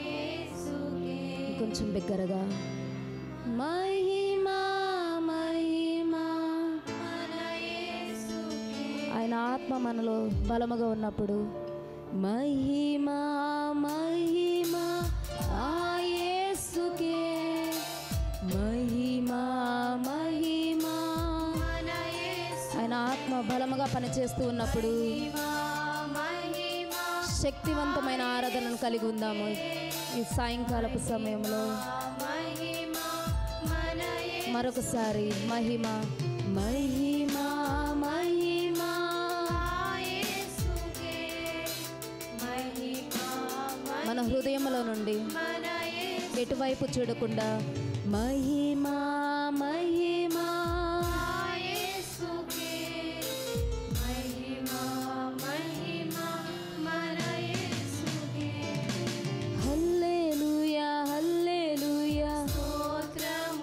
యేసుకే, కొంచెం బిగ్గరగా, మహిమ మహిమ మన యేసుకే. ఆయన ఆత్మ మనలో బలముగా ఉన్నప్పుడు మహిమ మహిమ ఆ యేసుకే, మహిమ మహిమ మన యేసు, ఆయన ఆత్మ బలముగా పనిచేస్తూ ఉన్నప్పుడు మహిమ శక్తివంతమైన ఆరాధనను కలిగి ఉందాము. ఈ సాయంకాలపు సమయంలో మహిమ మన యేసు, మరొకసారి మహిమ మహిమ మహిమ యేసుకే, మహిమ మన హృదయంలో నుండి మన యేసు, ఎటువైపు చూడకుండా మహిమ మహిమ యేసుకే, మహిమ మహిమ మన యేసుకే. హల్లెలూయా హల్లెలూయా స్తోత్రము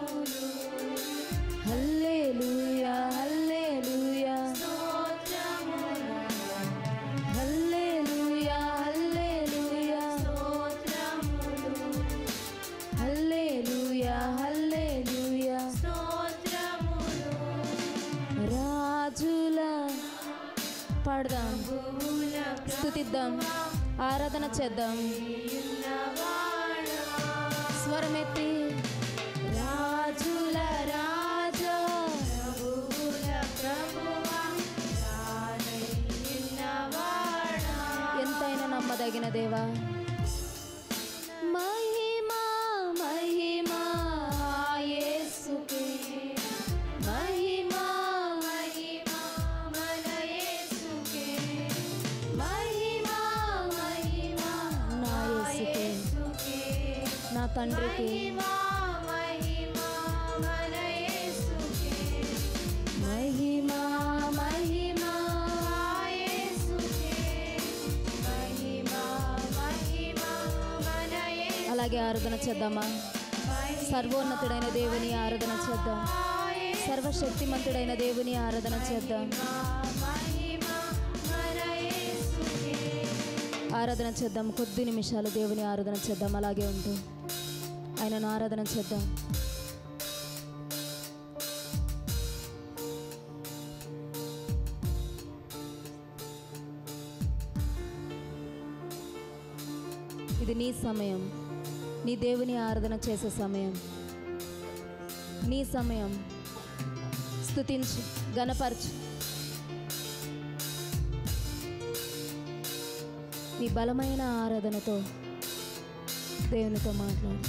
స్తుతిద్దాం, ఆరాధన చేద్దాం. స్వరమెత్తి రాజుల రాజా ఎంతైనా నమ్మదగిన దేవా, మహిమా మహిమా యేసుకే, మహిమా మహిమా మన యేసుకే, మహిమా మహిమా నా యేసుకే, నా తండ్రికి, మహిమా మన యేసుకే, మహిమా మహిమా యేసుకే, మహిమా మహిమా మన యేసుకే. అలాగే ఆరాధన చేద్దామా? సర్వోన్నతుడైన దేవుని ఆరాధన చేద్దాం, సర్వశక్తిమంతుడైన దేవుని ఆరాధన చేద్దాం. ఆరాధన చేద్దాం, కొద్ది నిమిషాలు దేవుని ఆరాధన చేద్దాం. అలాగే ఉంటూ ఆయనను ఆరాధన చేద్దాం. ఇది నీ సమయం, నీ దేవుని ఆరాధన చేసే సమయం, నీ సమయం. స్తుతించు, ఘనపరచు. నీ బలమైన ఆరాధనతో దేవునితో మాట్లాడు.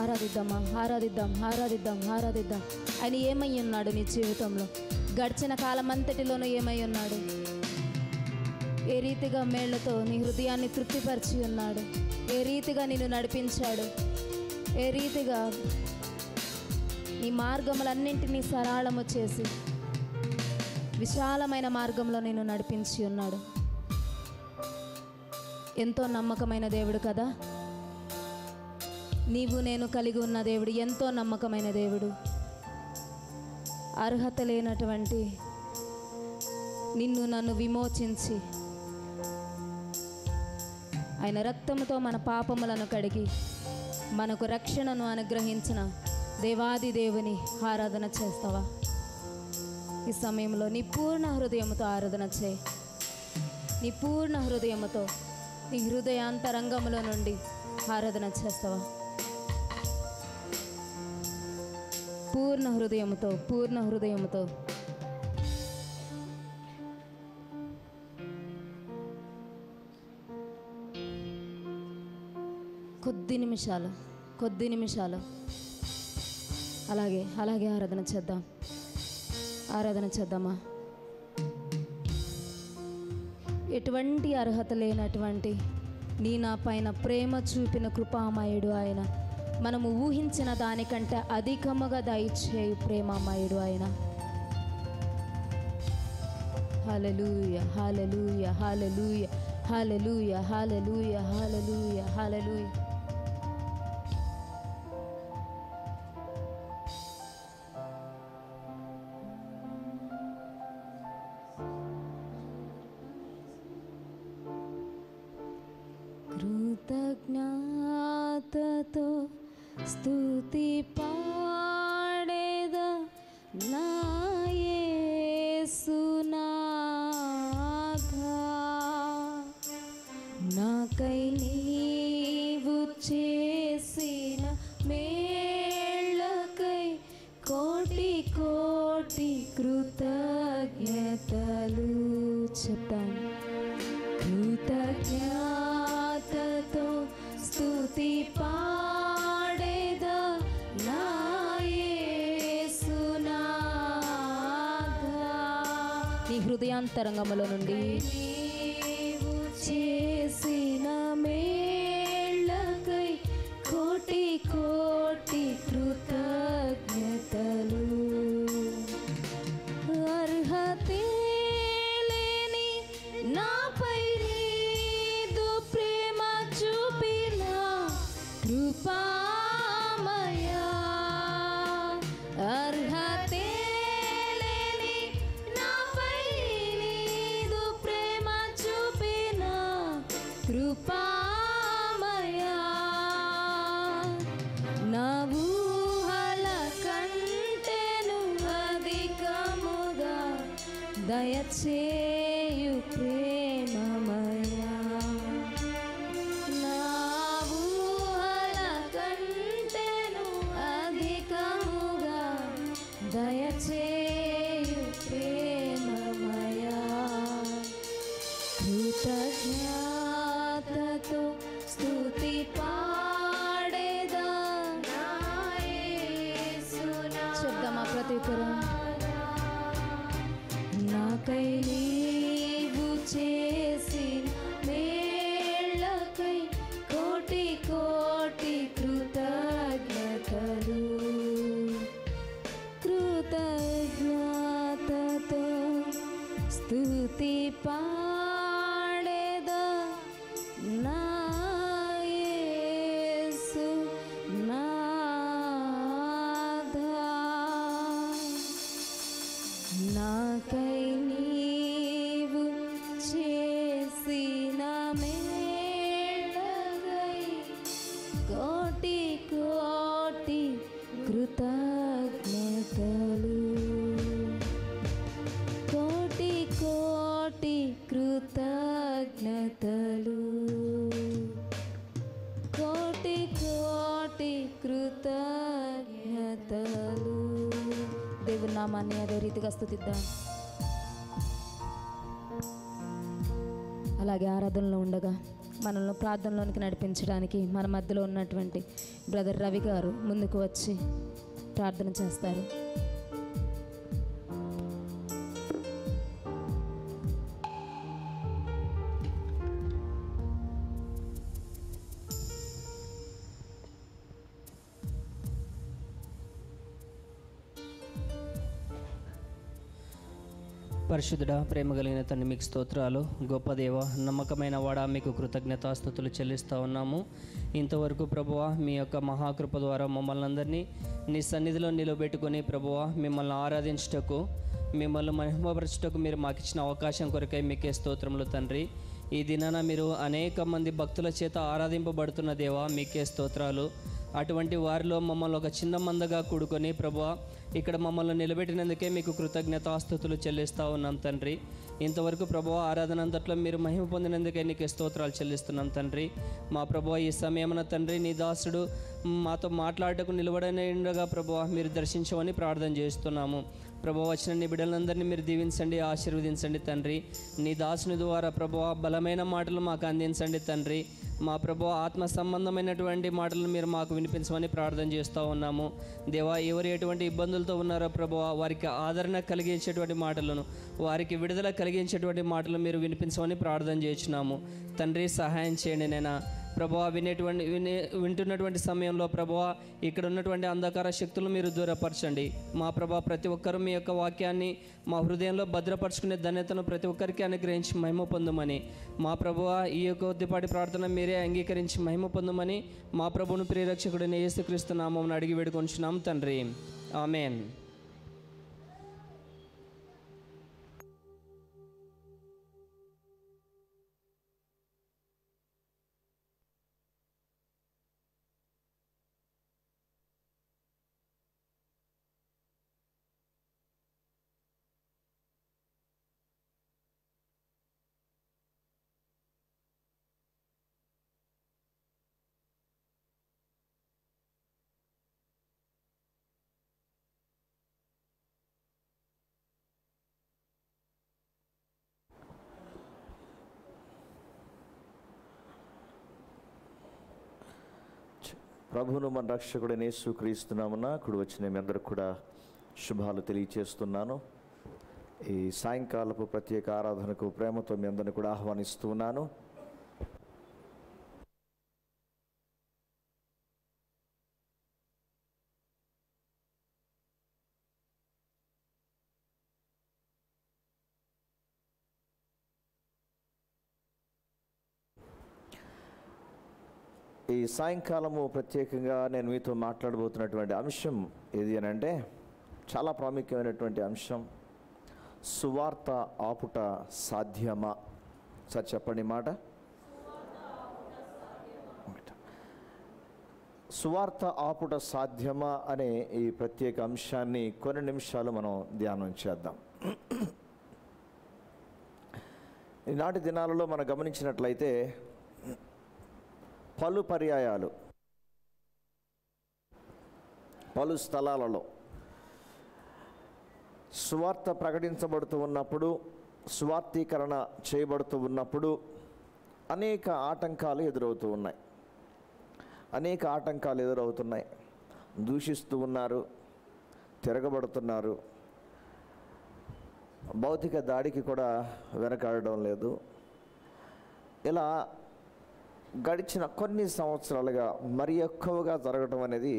ఆరాధిద్దామా? ఆరాధిద్దాం, ఆరాధిద్దాం, ఆరాధిద్దాం. ఆయన ఏమై ఉన్నాడు నీ జీవితంలో? గడిచిన కాలం అంతటిలోనూ ఏమై ఉన్నాడు? ఏ రీతిగా మేళ్లతో నీ హృదయాన్ని తృప్తిపరిచి ఉన్నాడు? ఏ రీతిగా నిన్ను నడిపించాడు? ఏ రీతిగా నీ మార్గములన్నింటినీ సరళము చేసి విశాలమైన మార్గంలో నిన్ను నడిపించి ఉన్నాడు. ఎంతో నమ్మకమైన దేవుడు కదా. నీవు నేను కలిగి ఉన్న దేవుడు ఎంతో నమ్మకమైన దేవుడు. అర్హత లేనటువంటి నిన్ను నన్ను విమోచించి ఆయన రక్తముతో మన పాపములను కడిగి మనకు రక్షణను అనుగ్రహించిన దేవాది దేవుని ఆరాధన చేస్తావా? ఈ సమయంలో నీ పూర్ణ హృదయముతో ఆరాధన చేయి. నీ పూర్ణ హృదయముతో, నీ హృదయాంతరంగములో నుండి ఆరాధన చేస్తావా? పూర్ణ హృదయముతో, పూర్ణ హృదయముతో. కొద్ది నిమిషాలు అలాగే ఆరాధన చేద్దాం. ఆరాధన చేద్దామా? ఎటువంటి అర్హత లేనటువంటి నీ నా పైన ప్రేమ చూపిన కృపామయుడు ఆయన. మనము ఊహించిన దానికంటే అధికముగా దయచేయు ప్రేమామయుడు ఆయన. హల్లెలూయా, హల్లెలూయా, హల్లెలూయా, హల్లెలూయా, హల్లెలూయా, హల్లెలూయా, హల్లెలూయా. కృతజ్ఞతతో స్తుతి పాడేద నా యేసునాథా, నాకై నీవు చేసిన మేళ్ళకై కోటి కోటి కృతజ్ఞతలు చెప్తాను. కృతజ్ఞతతో స్తుతి పాడేద నా యేసునాథా, నీ హృదయాంతరంగములో నుండి నీవు చేసిన మేళ్ళకై కోటి కోటి కృతజ్ఞతలు. అర్హతే లేని నాపై నీదు ప్రేమ చూపిన కృపామయా, అర్హతే లేని నాపై నీదు ప్రేమ చూపిన కృపామయా, నా ఊహల కంటేను అధికముగా దయచేసిన చేయు ప్రేమమయా నా ఊహల కంటెను అధికముగా దయచేయు ప్రేమమయా కృతజ్ఞతతో స్తుతి పాడేదా చెప్దామా ప్రతి ఒక్కరు నాకై నీవు చేసిన మేళ్ళకై కోటి కోటి కృతజ్ఞతలు కృతజ్ఞతతో స్తుతి పాడేదా నా యేసు నాథా నాకై నీవు చేసిన మేళ్ళకై కోటి కోటి కృతజ్ఞతలు కోటి కోటి కృతజ్ఞతలు కోటి కోటి కృతజ్ఞతలు దేవుని నామాన్ని అదే రీతిగా స్తుతిద్దాం. అలాగే ఆరాధనలో ఉండగా మనల్ని ప్రార్థనలోనికి నడిపించడానికి మన మధ్యలో ఉన్నటువంటి బ్రదర్ రవి గారు ముందుకు వచ్చి ప్రార్థన చేస్తారు. పరిశుద్ధుడా, ప్రేమ కలిగిన తండ్రి, మీకు స్తోత్రాలు. గొప్ప దేవ, నమ్మకమైన వాడా, మీకు కృతజ్ఞతాస్తుతులు చెల్లిస్తూ ఉన్నాము. ఇంతవరకు ప్రభువా మీ యొక్క మహాకృప ద్వారా మమ్మల్ని అందరినీ నీ సన్నిధిలో నిలబెట్టుకొని ప్రభువా మిమ్మల్ని ఆరాధించుటకు, మిమ్మల్ని మహిమపరచుటకు మీరు మాకు ఇచ్చిన అవకాశం కొరకై మీకే స్తోత్రములు తండ్రి. ఈ దినాన మీరు అనేక మంది భక్తుల చేత ఆరాధింపబడుతున్న దేవా, మీకే స్తోత్రాలు. అటువంటి వారిలో మమ్మల్ని ఒక చిన్న మందగా కూడుకొని ప్రభువా ఇక్కడ మమ్మల్ని నిలబెట్టినందుకే మీకు కృతజ్ఞతాస్తుతులు చెల్లిస్తూ ఉన్నాం తండ్రి. ఇంతవరకు ప్రభువా ఆరాధన అంతట్లో మీరు మహిమ పొందినందుకే నీకు స్తోత్రాలు చెల్లిస్తున్నాం తండ్రి. మా ప్రభువా ఈ సమయమున తండ్రి నీ దాసుడు మాతో మాట్లాడటకు నిలబడనే ఉండగా ప్రభువా మీరు దర్శించమని ప్రార్థన చేస్తున్నాము. ప్రభువా వచ్చిన నీ బిడ్డలందరినీ మీరు దీవించండి, ఆశీర్వదించండి తండ్రి. నీ దాసుని ద్వారా ప్రభువా బలమైన మాటలు మాకు అందించండి తండ్రి. మా ప్రభువా ఆత్మ సంబంధమైనటువంటి మాటలను మీరు మాకు వినిపించమని ప్రార్థన చేస్తూ ఉన్నాము. దేవా, ఎవరు ఎటువంటి ఇబ్బందులతో ఉన్నారో ప్రభువా వారికి ఆదరణ కలిగించేటువంటి మాటలను, వారికి విడుదల కలిగించేటువంటి మాటలు మీరు వినిపించమని ప్రార్థన చేస్తున్నాము తండ్రి. సహాయం చేయండి నైనా ప్రభువా. వింటున్నటువంటి సమయంలో ప్రభువా ఇక్కడ ఉన్నటువంటి అంధకార శక్తులు మీరు దూరపరచండి. మా ప్రభువా ప్రతి ఒక్కరూ మీ యొక్క వాక్యాన్ని మా హృదయంలో భద్రపరుచుకునే ధన్యతను ప్రతి ఒక్కరికి అనుగ్రహించి మహిమ పొందమని, మా ప్రభువా ఈ యొక్క కొద్దిపాటి ప్రార్థన మీరే అంగీకరించి మహిమ పొందమని మా ప్రభువును ప్రియరక్షకుడైన యేసుక్రీస్తు నామమున అడిగి వేడుకొంచున్నాం తండ్రి. ఆమేన్. ప్రభువును మన రక్షకుడైన యేసుక్రీస్తు నామమున కుడి వచ్చిన మీ అందరికి కూడా శుభాలు తెలియచేస్తున్నాను. ఈ సాయంకాలపు ప్రత్యేక ఆరాధనకు ప్రేమతో మీ అందరిని కూడా ఆహ్వానిస్తున్నాను. ఈ సాయంకాలము ప్రత్యేకంగా నేను మీతో మాట్లాడబోతున్నటువంటి అంశం ఏది అని అంటే చాలా ప్రాముఖ్యమైనటువంటి అంశం. సువార్త ఆపుట సాధ్యమా? సార్ చెప్పండి మాట. సువార్త ఆపుట సాధ్యమా అనే ఈ ప్రత్యేక అంశాన్ని కొన్ని నిమిషాలు మనం ధ్యానం చేద్దాం. ఈనాటి దినాలలో మనం గమనించినట్లయితే పలు పర్యాయాలు పలు స్థలాలలో సువార్త ప్రకటించబడుతూ ఉన్నప్పుడు, సువార్తీకరణ చేయబడుతూ ఉన్నప్పుడు అనేక ఆటంకాలు ఎదురవుతూ ఉన్నాయి. అనేక ఆటంకాలు ఎదురవుతున్నాయి. దూషిస్తూ ఉన్నారు, తిరగబడుతున్నారు, భౌతిక దాడికి కూడా వెనకాడడం లేదు. ఇలా గడిచిన కొన్ని సంవత్సరాలుగా మరి ఎక్కువగా జరగడం అనేది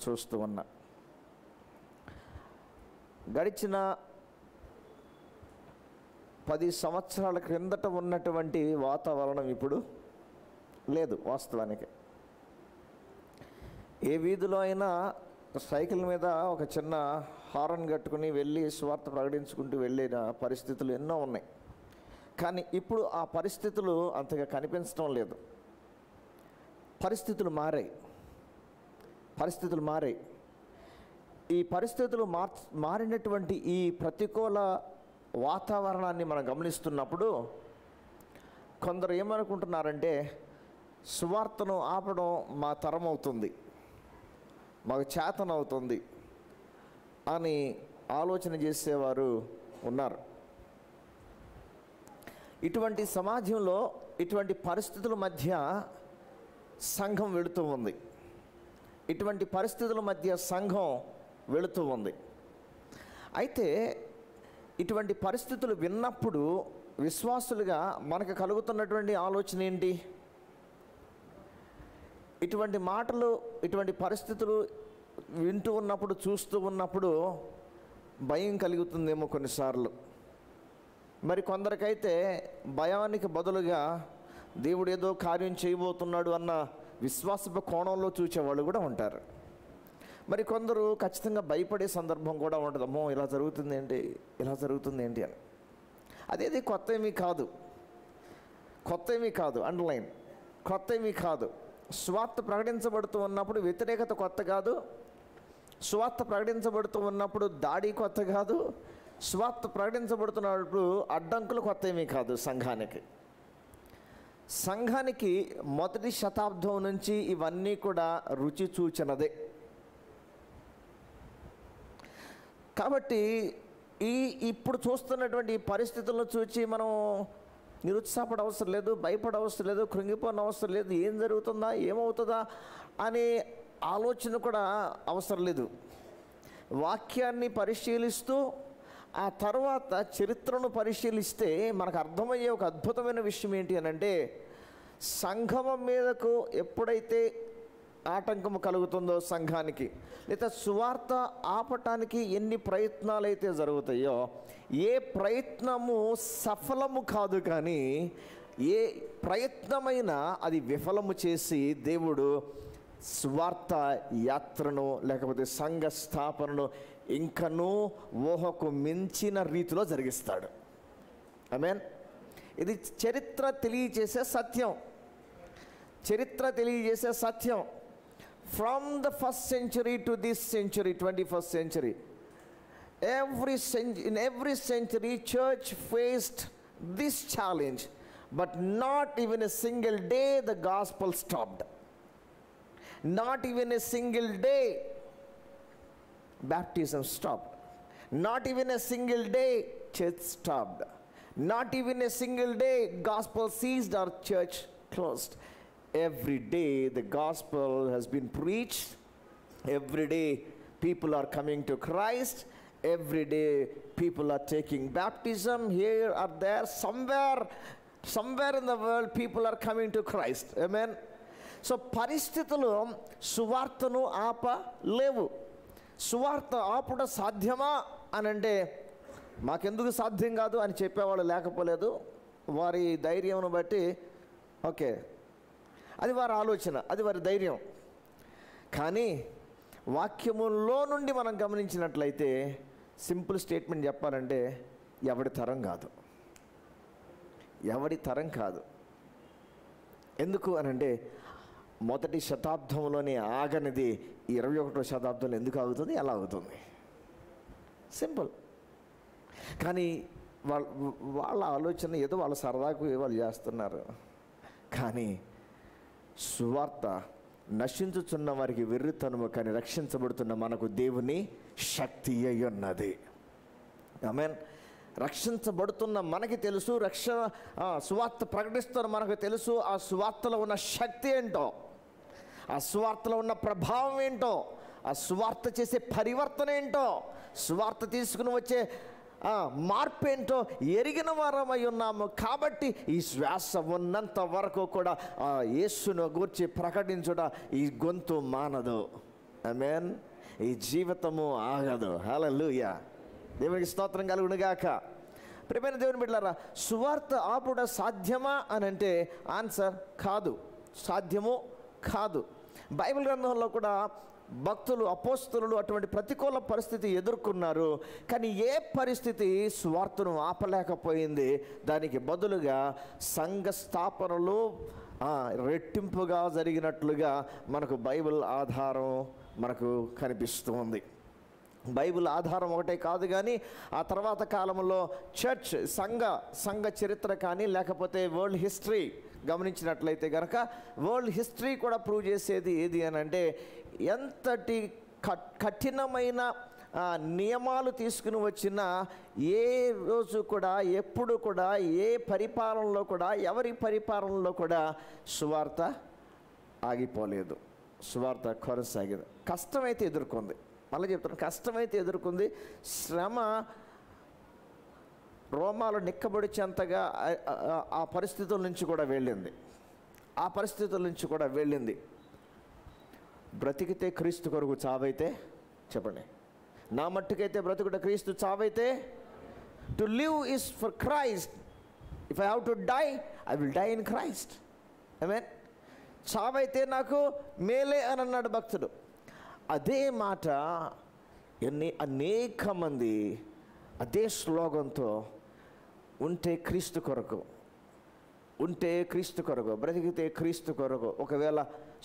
చూస్తూ ఉన్నా. గడిచిన 10 సంవత్సరాల క్రిందట ఉన్నటువంటి వాతావరణం ఇప్పుడు లేదు. వాస్తవానికి ఏ వీధిలో అయినా సైకిల్ మీద ఒక చిన్న హారన్ కట్టుకుని వెళ్ళి స్వార్థ ప్రకటించుకుంటూ వెళ్ళిన పరిస్థితులు ఎన్నో ఉన్నాయి. కానీ ఇప్పుడు ఆ పరిస్థితులు అంతగా కనిపించడం లేదు. పరిస్థితులు మారాయి. ఈ పరిస్థితులు మారినటువంటి ఈ ప్రతికూల వాతావరణాన్ని మనం గమనిస్తున్నప్పుడు కొందరు ఏమనుకుంటున్నారంటే, సువార్తను ఆపడం మా తరం అవుతుంది, మాకు చేతనవుతుంది అని ఆలోచన చేసేవారు ఉన్నారు. ఇటువంటి సమాజంలో, ఇటువంటి పరిస్థితుల మధ్య సంఘం వెళుతూ ఉంది. ఇటువంటి పరిస్థితుల మధ్య సంఘం వెళుతూ ఉంది. అయితే ఇటువంటి పరిస్థితులు విన్నప్పుడు విశ్వాసులుగా మనకు కలుగుతున్నటువంటి ఆలోచన ఏంటి? ఇటువంటి మాటలు, ఇటువంటి పరిస్థితులు వింటూ ఉన్నప్పుడు, చూస్తూ ఉన్నప్పుడు భయం కలుగుతుందేమో కొన్నిసార్లు. మరి కొందరికైతే భయానికి బదులుగా దేవుడు ఏదో కార్యం చేయబోతున్నాడు అన్న విశ్వాసపు కోణంలో చూసేవాళ్ళు కూడా ఉంటారు. మరి కొందరు ఖచ్చితంగా భయపడే సందర్భం కూడా ఉంటుంది. అమ్మో ఇలా జరుగుతుంది ఏంటి అని. అదేది కొత్త ఏమీ కాదు. అండర్లైన్, కొత్త ఏమీ కాదు. సువార్త ప్రకటించబడుతూ ఉన్నప్పుడు వ్యతిరేకత కొత్త కాదు. సువార్త ప్రకటించబడుతూ ఉన్నప్పుడు దాడి కొత్త కాదు. సువార్త ప్రకటించబడుతున్నప్పుడు అడ్డంకులు కొత్త ఏమీ కాదు. సంఘానికి మొదటి శతాబ్దం నుంచి ఇవన్నీ కూడా రుచి చూచినదే. కాబట్టి ఇప్పుడు చూస్తున్నటువంటి ఈ పరిస్థితులను చూచి మనం నిరుత్సాహపడ అవసరం లేదు, భయపడ అవసరం లేదు, కృంగిపోయిన అవసరం లేదు. ఏం జరుగుతుందా, ఏమవుతుందా అనే ఆలోచన కూడా అవసరం లేదు. వాక్యాన్ని పరిశీలిస్తూ ఆ తర్వాత చరిత్రను పరిశీలిస్తే మనకు అర్థమయ్యే ఒక అద్భుతమైన విషయం ఏంటి అని అంటే, సంఘం మీదకు ఎప్పుడైతే ఆటంకం కలుగుతుందో సంఘానికి, లేదా సువార్త ఆపటానికి ఎన్ని ప్రయత్నాలు అయితే జరుగుతాయో, ఏ ప్రయత్నము సఫలము కాదు. కానీ ఏ ప్రయత్నమైనా అది విఫలము చేసి దేవుడు సువార్త యాత్రను, లేకపోతే సంఘ స్థాపనను ఇంకనూ ఊహకు మించిన రీతిలో జరిగిస్తాడు. ఆమేన్. ఇది చరిత్ర తెలియజేసే సత్యం. From the first century to this century, 21st century, in every century church faced this challenge, but not even a single day the gospel stopped. Not even a single day baptism stopped. Not even a single day church stopped. Not even a single day gospel ceased or church closed. Every day the gospel has been preached. Every day people are coming to Christ. Every day people are taking baptism. Here or there, somewhere in the world people are coming to Christ. Amen. So పరిస్థితులు సువార్తను ఆపలేవు. సువార్త ఆపుట సాధ్యమా అని అంటే, మాకెందుకు సాధ్యం కాదు అని చెప్పేవాళ్ళు లేకపోలేదు. వారి ధైర్యంను బట్టి ఓకే, అది వారి ఆలోచన, అది వారి ధైర్యం. కానీ వాక్యములో నుండి మనం గమనించినట్లయితే సింపుల్ స్టేట్మెంట్ చెప్పాలంటే ఎవడి తరం కాదు. ఎందుకు అనంటే, మొదటి శతాబ్దంలోనే ఆగనిది 21వ శతాబ్దంలో ఎందుకు ఆగుతుంది, ఎలా ఆగుతుంది? సింపుల్. కానీ వాళ్ళ ఆలోచన ఏదో వాళ్ళ సరదాకు వాళ్ళు చేస్తున్నారు. కానీ సువార్త నశించుచున్న వారికి వెర్రితనము, కానీ రక్షించబడుతున్న మనకు దేవుని శక్తి అయి ఉన్నది. ఆమేన్. రక్షించబడుతున్న మనకి తెలుసు, సువార్త ప్రకటిస్తున్న మనకు తెలుసు ఆ సువార్తలో ఉన్న శక్తి ఏంటో, ఆ సువార్తలో ఉన్న ప్రభావం ఏంటో, ఆ సువార్త చేసే పరివర్తన ఏంటో, సువార్త తీసుకుని వచ్చే మార్పు ఏంటో ఎరిగిన వారమై ఉన్నాము. కాబట్టి ఈ శ్వాస ఉన్నంత వరకు కూడా ఆ యేసును గూర్చి ప్రకటించుట ఈ గొంతు మానదు. ఆమేన్. ఈ జీవితము ఆగదు. హల్లెలూయా. దేవునికి స్తోత్రం కలుగునుగాక. ప్రియమైన దేవుని బిడ్డలారా, సువార్త ఆపుట సాధ్యమా అని అంటే ఆన్సర్ కాదు, సాధ్యము కాదు. బైబిల్ గ్రంథంలో కూడా భక్తులు, అపోస్తలులు అటువంటి ప్రతికూల పరిస్థితి ఎదుర్కొన్నారు. కానీ ఏ పరిస్థితి సువార్తను ఆపలేకపోయింది. దానికి బదులుగా సంఘ స్థాపనలు రెట్టింపుగా జరిగినట్లుగా మనకు బైబిల్ ఆధారం మనకు కనిపిస్తూ ఉంది. బైబిల్ ఆధారం ఒకటే కాదు, కానీ ఆ తర్వాత కాలంలో చర్చ్ సంఘ చరిత్ర కానీ లేకపోతే వరల్డ్ హిస్టరీ గమనించినట్లయితే కనుక వరల్డ్ హిస్టరీ కూడా ప్రూవ్ చేసేది ఏది అని అంటే, ఎంతటి కఠినమైన నియమాలు తీసుకుని వచ్చిన ఏ రోజు కూడా, ఎప్పుడు కూడా, ఏ పరిపాలనలో కూడా, ఎవరి పరిపాలనలో కూడా సువార్త ఆగిపోలేదు. సువార్త కొనసాగింది. కష్టమైతే ఎదుర్కొంది, మళ్ళీ చెప్తాను, కష్టమైతే ఎదుర్కొంది. శ్రమ రోమాలు నిక్కబడిచేంతగా ఆ పరిస్థితుల నుంచి కూడా వెళ్ళింది. బ్రతికితే క్రీస్తు కొరకు, చావైతే చెప్పండి, నా మట్టుకైతే బ్రతుకుట క్రీస్తు, చావైతే to live is for Christ. If I have to die, I will die in Christ. ఆమేన్. చావైతే నాకు మేలే అని అన్నాడు భక్తుడు. అదే మాట అనేక మంది అదే స్లోగన్తో ఉంటే క్రీస్తు కొరకు, బ్రతికితే క్రీస్తు కొరకు. ఒకవేళ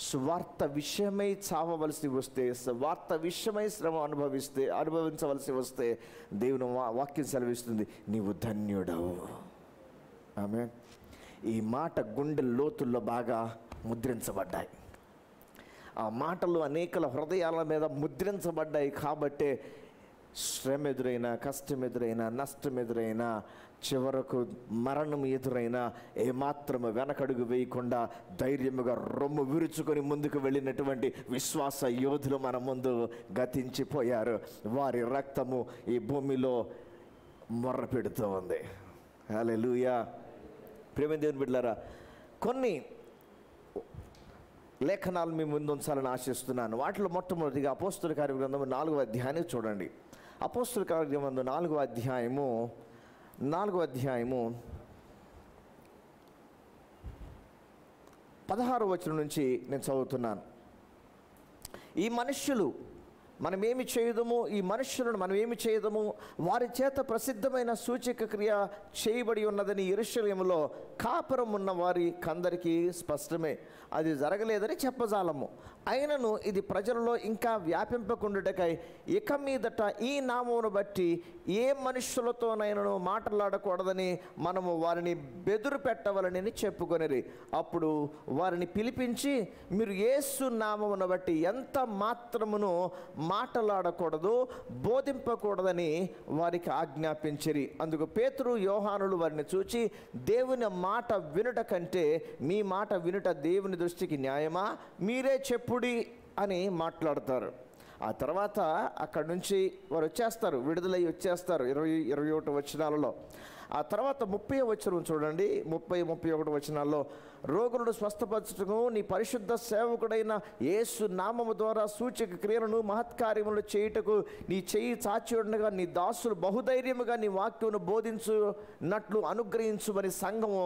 సువార్త విషయమై చావవలసి వస్తే, సువార్త విషయమై శ్రమ అనుభవించవలసి వస్తే దేవుని వాక్యం సెలవిస్తుంది, నీవు ధన్యుడవు. ఆమేన్. ఈ మాట గుండె లోతుల్లో బాగా ముద్రించబడ్డాయి. ఆ మాటలు అనేకల హృదయాల మీద ముద్రించబడ్డాయి. కాబట్టే శ్రమ ఎదురైనా, కష్టం ఎదురైనా, నష్టం ఎదురైనా, చివరకు మరణం ఎదురైనా ఏమాత్రము వెనకడుగు వేయకుండా ధైర్యముగా రొమ్ము విరుచుకొని ముందుకు వెళ్ళినటువంటి విశ్వాస యోధులు మన ముందు గతించిపోయారు. వారి రక్తము ఈ భూమిలో మొర్ర పెడుతూ ఉంది. హల్లెలూయా. ప్రియమైన దేవుని బిడ్డలారా, కొన్ని లేఖనాలు మీ ముందు ఉంచాలని ఆశిస్తున్నాను. వాటిలో మొట్టమొదటిగా అపోస్తుల కార్యగ్రంథము 4వ అధ్యాయాన్ని చూడండి. అపోస్తుల కార్యగ్రంథము 4వ అధ్యాయము 16వ వచనం నుంచి నేను చదువుతున్నాను. ఈ మనుష్యులను మనమేమి చేయదము, వారి చేత ప్రసిద్ధమైన సూచక క్రియ చేయబడి ఉన్నదని యెరూషలేములో కాపురం ఉన్న వారి కందరికీ స్పష్టమే. అది జరగలేదని చెప్పజాలము. అయినను ఇది ప్రజలలో ఇంకా వ్యాపింపకుండుటకై ఇక మీదట ఈ నామమును బట్టి ఏ మనుష్యులతోనైనా మాట్లాడకూడదని మనము వారిని బెదురు పెట్టవలనని చెప్పుకొనిరి. అప్పుడు వారిని పిలిపించి, మీరు యేసు నామమును బట్టి ఎంత మాత్రమును మాట్లాడకూడదు, బోధింపకూడదని వారికి ఆజ్ఞాపించిరి. అందుకు పేతురు, యోహానులు వారిని చూచి, దేవుని మాట వినుట కంటే మీ మాట వినుట దేవుని దృష్టికి న్యాయమా? మీరే చెప్పుడి అని మాట్లాడతారు. ఆ తర్వాత అక్కడి నుంచి వారు వచ్చేస్తారు, విడుదలయ్యి వచ్చేస్తారు 20-21 వచనాలలో. ఆ తర్వాత 30వ వచనం చూడండి. 30-31 వచనాల్లో, రోగులను స్వస్థపరచుటకు నీ పరిశుద్ధ సేవకుడైన యేసు నామము ద్వారా సూచక క్రియలను మహత్కార్యములు చేయుటకు నీ చెయ్యి చాచి ఉండగా నీ దాసులు బహుధైర్యముగా నీ వాక్యమును బోధించున్నట్లు అనుగ్రహించుమని సంఘము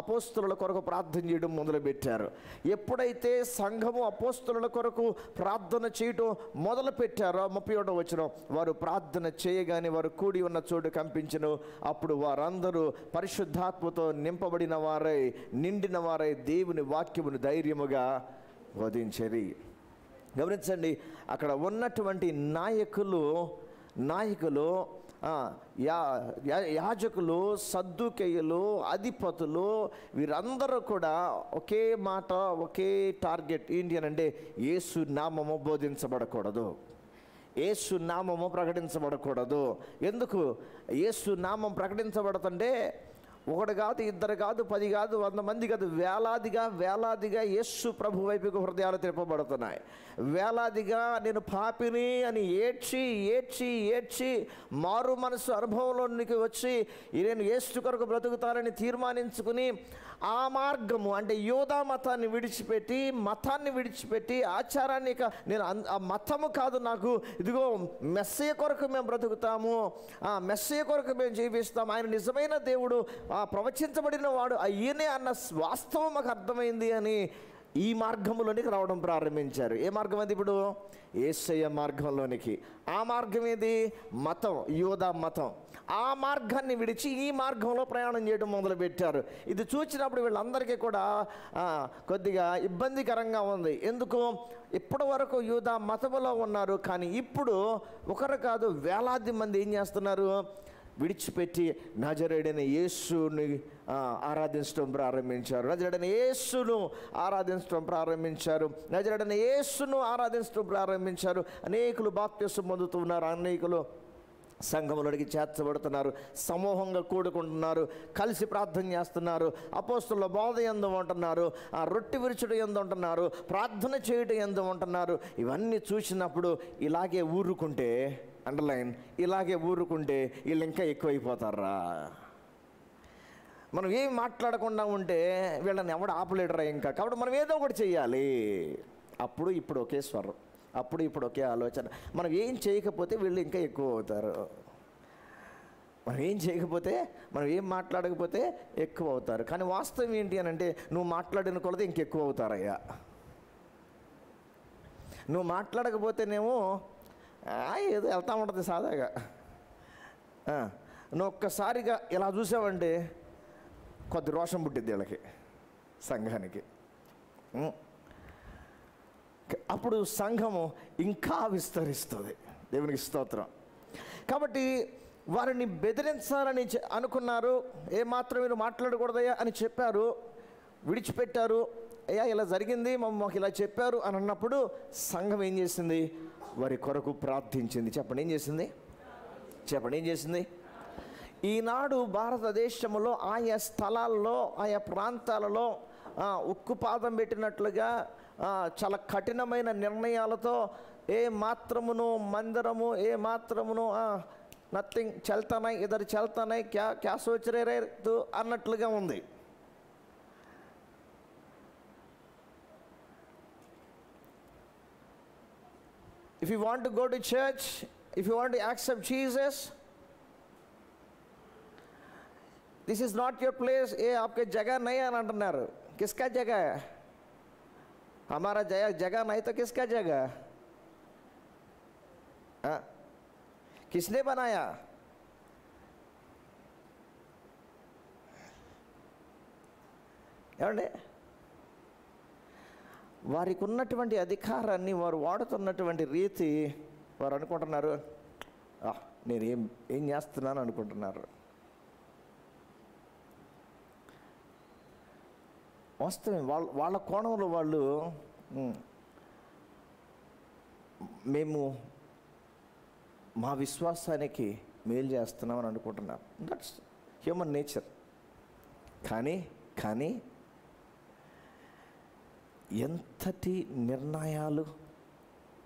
అపోస్తలుల కొరకు ప్రార్థన చేయడం మొదలుపెట్టారు. ఎప్పుడైతే సంఘము అపోస్తలుల కొరకు ప్రార్థన చేయటం మొదలుపెట్టారో 31వ వచనం, వారు ప్రార్థన చేయగానే వారు కూడి ఉన్న చోటు కంపించెను. అప్పుడు వారందరూ పరిశుద్ధాత్మతో నింపబడిన వారై, నిండిన వారై దేవుని వాక్యమును ధైర్యముగా బోధించరి. గమనించండి, అక్కడ ఉన్నటువంటి నాయకులు యాజకులు, సద్దుకేయులు, అధిపతులు వీరందరూ కూడా ఒకే మాట, ఒకే టార్గెట్ ఏంటి అని అంటే యేసు నామము బోధించబడకూడదు, యేసు నామము ప్రకటించబడకూడదు. ఎందుకు యేసు నామం ప్రకటించబడుతుంటే ఒకటి కాదు, ఇద్దరు కాదు, 10 కాదు, 100 మంది కాదు, వేలాదిగా యేసు ప్రభు వైపుకు హృదయాలు తిప్పబడుతున్నాయి. వేలాదిగా నేను పాపిని అని ఏడ్చి మారు మనసు అనుభవంలోనికి వచ్చి నేను యేసు కొరకు బ్రతుకుతానని తీర్మానించుకుని ఆ మార్గము అంటే యోధా మతాన్ని విడిచిపెట్టి ఆచారాన్ని నేను ఆ మతము కాదు నాకు, ఇదిగో మెస్సయ్య కొరకు మేము బ్రతుకుతాము, ఆ మెస్సయ్య కొరకు మేము జీవిస్తాము, ఆయన నిజమైన దేవుడు, ఆ ప్రవచించబడిన వాడు ఈయనే అన్న వాస్తవం మాకు అర్థమైంది అని ఈ మార్గంలోనికి రావడం ప్రారంభించారు. ఏ మార్గం అది? ఇప్పుడు యేసయ్య మార్గంలోనికి. ఆ మార్గం ఏది? మతం, యోధా మతం. ఆ మార్గాన్ని విడిచి ఈ మార్గంలో ప్రయాణం చేయడం మొదలుపెట్టారు. ఇది చూసినప్పుడు వీళ్ళందరికీ కూడా కొద్దిగా ఇబ్బందికరంగా ఉంది. ఎందుకు? ఇప్పటి వరకు యూదా మతములో ఉన్నారు, కానీ ఇప్పుడు ఒకరు కాదు వేలాది మంది ఏం చేస్తున్నారు? విడిచిపెట్టి నజరేయుడైన యేసుని ఆరాధించడం ప్రారంభించారు. నజరేయుడైన యేసును ఆరాధించడం ప్రారంభించారు. అనేకులు బాప్తిస్మం పొందుతున్నారు, అనేకులు సంఘములోనికి చేర్చబడుతున్నారు, సమూహంగా కూడుకుంటున్నారు, కలిసి ప్రార్థన చేస్తున్నారు, అపోస్తలుల బోధ యందు ఉంటున్నారు, ఆ రొట్టె విరుచుడు యందు ఉంటున్నారు, ప్రార్థన చేయడం యందు ఉంటున్నారు. ఇవన్నీ చూసినప్పుడు ఇలాగే ఊరుకుంటే, అండర్లైన్, ఇలాగే ఊరుకుంటే వీళ్ళు ఇంకా ఎక్కువైపోతారా? మనం ఏం మాట్లాడకుండా ఉంటే వీళ్ళని ఎవడు ఆపలేడరా ఇంకా. కాబట్టి మనం ఏదో ఒకటి చెయ్యాలి. అప్పుడు ఇప్పుడు ఒకే స్వరం, అప్పుడు ఇప్పుడు ఒకే ఆలోచన. మనం ఏం చేయకపోతే వీళ్ళు ఇంకా ఎక్కువ అవుతారు. మనం ఏం మాట్లాడకపోతే ఎక్కువ అవుతారు. కానీ వాస్తవం ఏంటి అని అంటే నువ్వు మాట్లాడిన కొలది ఇంకెక్కువ అవుతారయ్యా. నువ్వు మాట్లాడకపోతేనేమో ఏదో వెళ్తూ ఉంటుంది సాదాగా. నువ్వు ఒక్కసారిగా ఇలా చూసావంటే కొద్ది రోషం పుట్టిద్ది వీళ్ళకి, సంఘానికి. అప్పుడు సంఘము ఇంకా విస్తరిస్తుంది. దేవునికి స్తోత్రం. కాబట్టి వారిని బెదిరించాలని అనుకున్నారు. ఏమాత్రం మీరు మాట్లాడకూడదయ్యా అని చెప్పారు, విడిచిపెట్టారు. అయ్యా ఇలా జరిగింది, మాకు ఇలా చెప్పారు అని అన్నప్పుడు సంఘం ఏం చేసింది? వారి కొరకు ప్రార్థించింది. చెప్పండి ఏం చేసింది? ఈనాడు భారతదేశంలో ఆయా స్థలాల్లో, ఆయా ప్రాంతాలలో ఉక్కుపాదం పెట్టినట్లుగా చాలా కఠినమైన నిర్ణయాలతో మందిరము నథింగ్ చల్తానాయి, ఇద్దరు చల్తానాయి, క్యా సోచ్ రే అన్నట్లుగా ఉంది. If you want to go to church, if you want to accept Jesus, this is not your place. ये आपके जगह नहीं है अंటున్నారు. किसका जगह है? हमारा जगह नहीं तो किसका जगह? किसने बनाया? ఏమండి? వారికి ఉన్నటువంటి అధికారాన్ని వారు వాడుతున్నటువంటి రీతి, వారు అనుకుంటున్నారు నేను ఏం చేస్తున్నాను అనుకుంటున్నారు. వాస్తవం వాళ్ళ కోణంలో వాళ్ళు మేము మా విశ్వాసానికి మేలు చేస్తున్నామని అనుకుంటున్నారు. That's human nature. కానీ ఎంతటి నిర్ణయాలు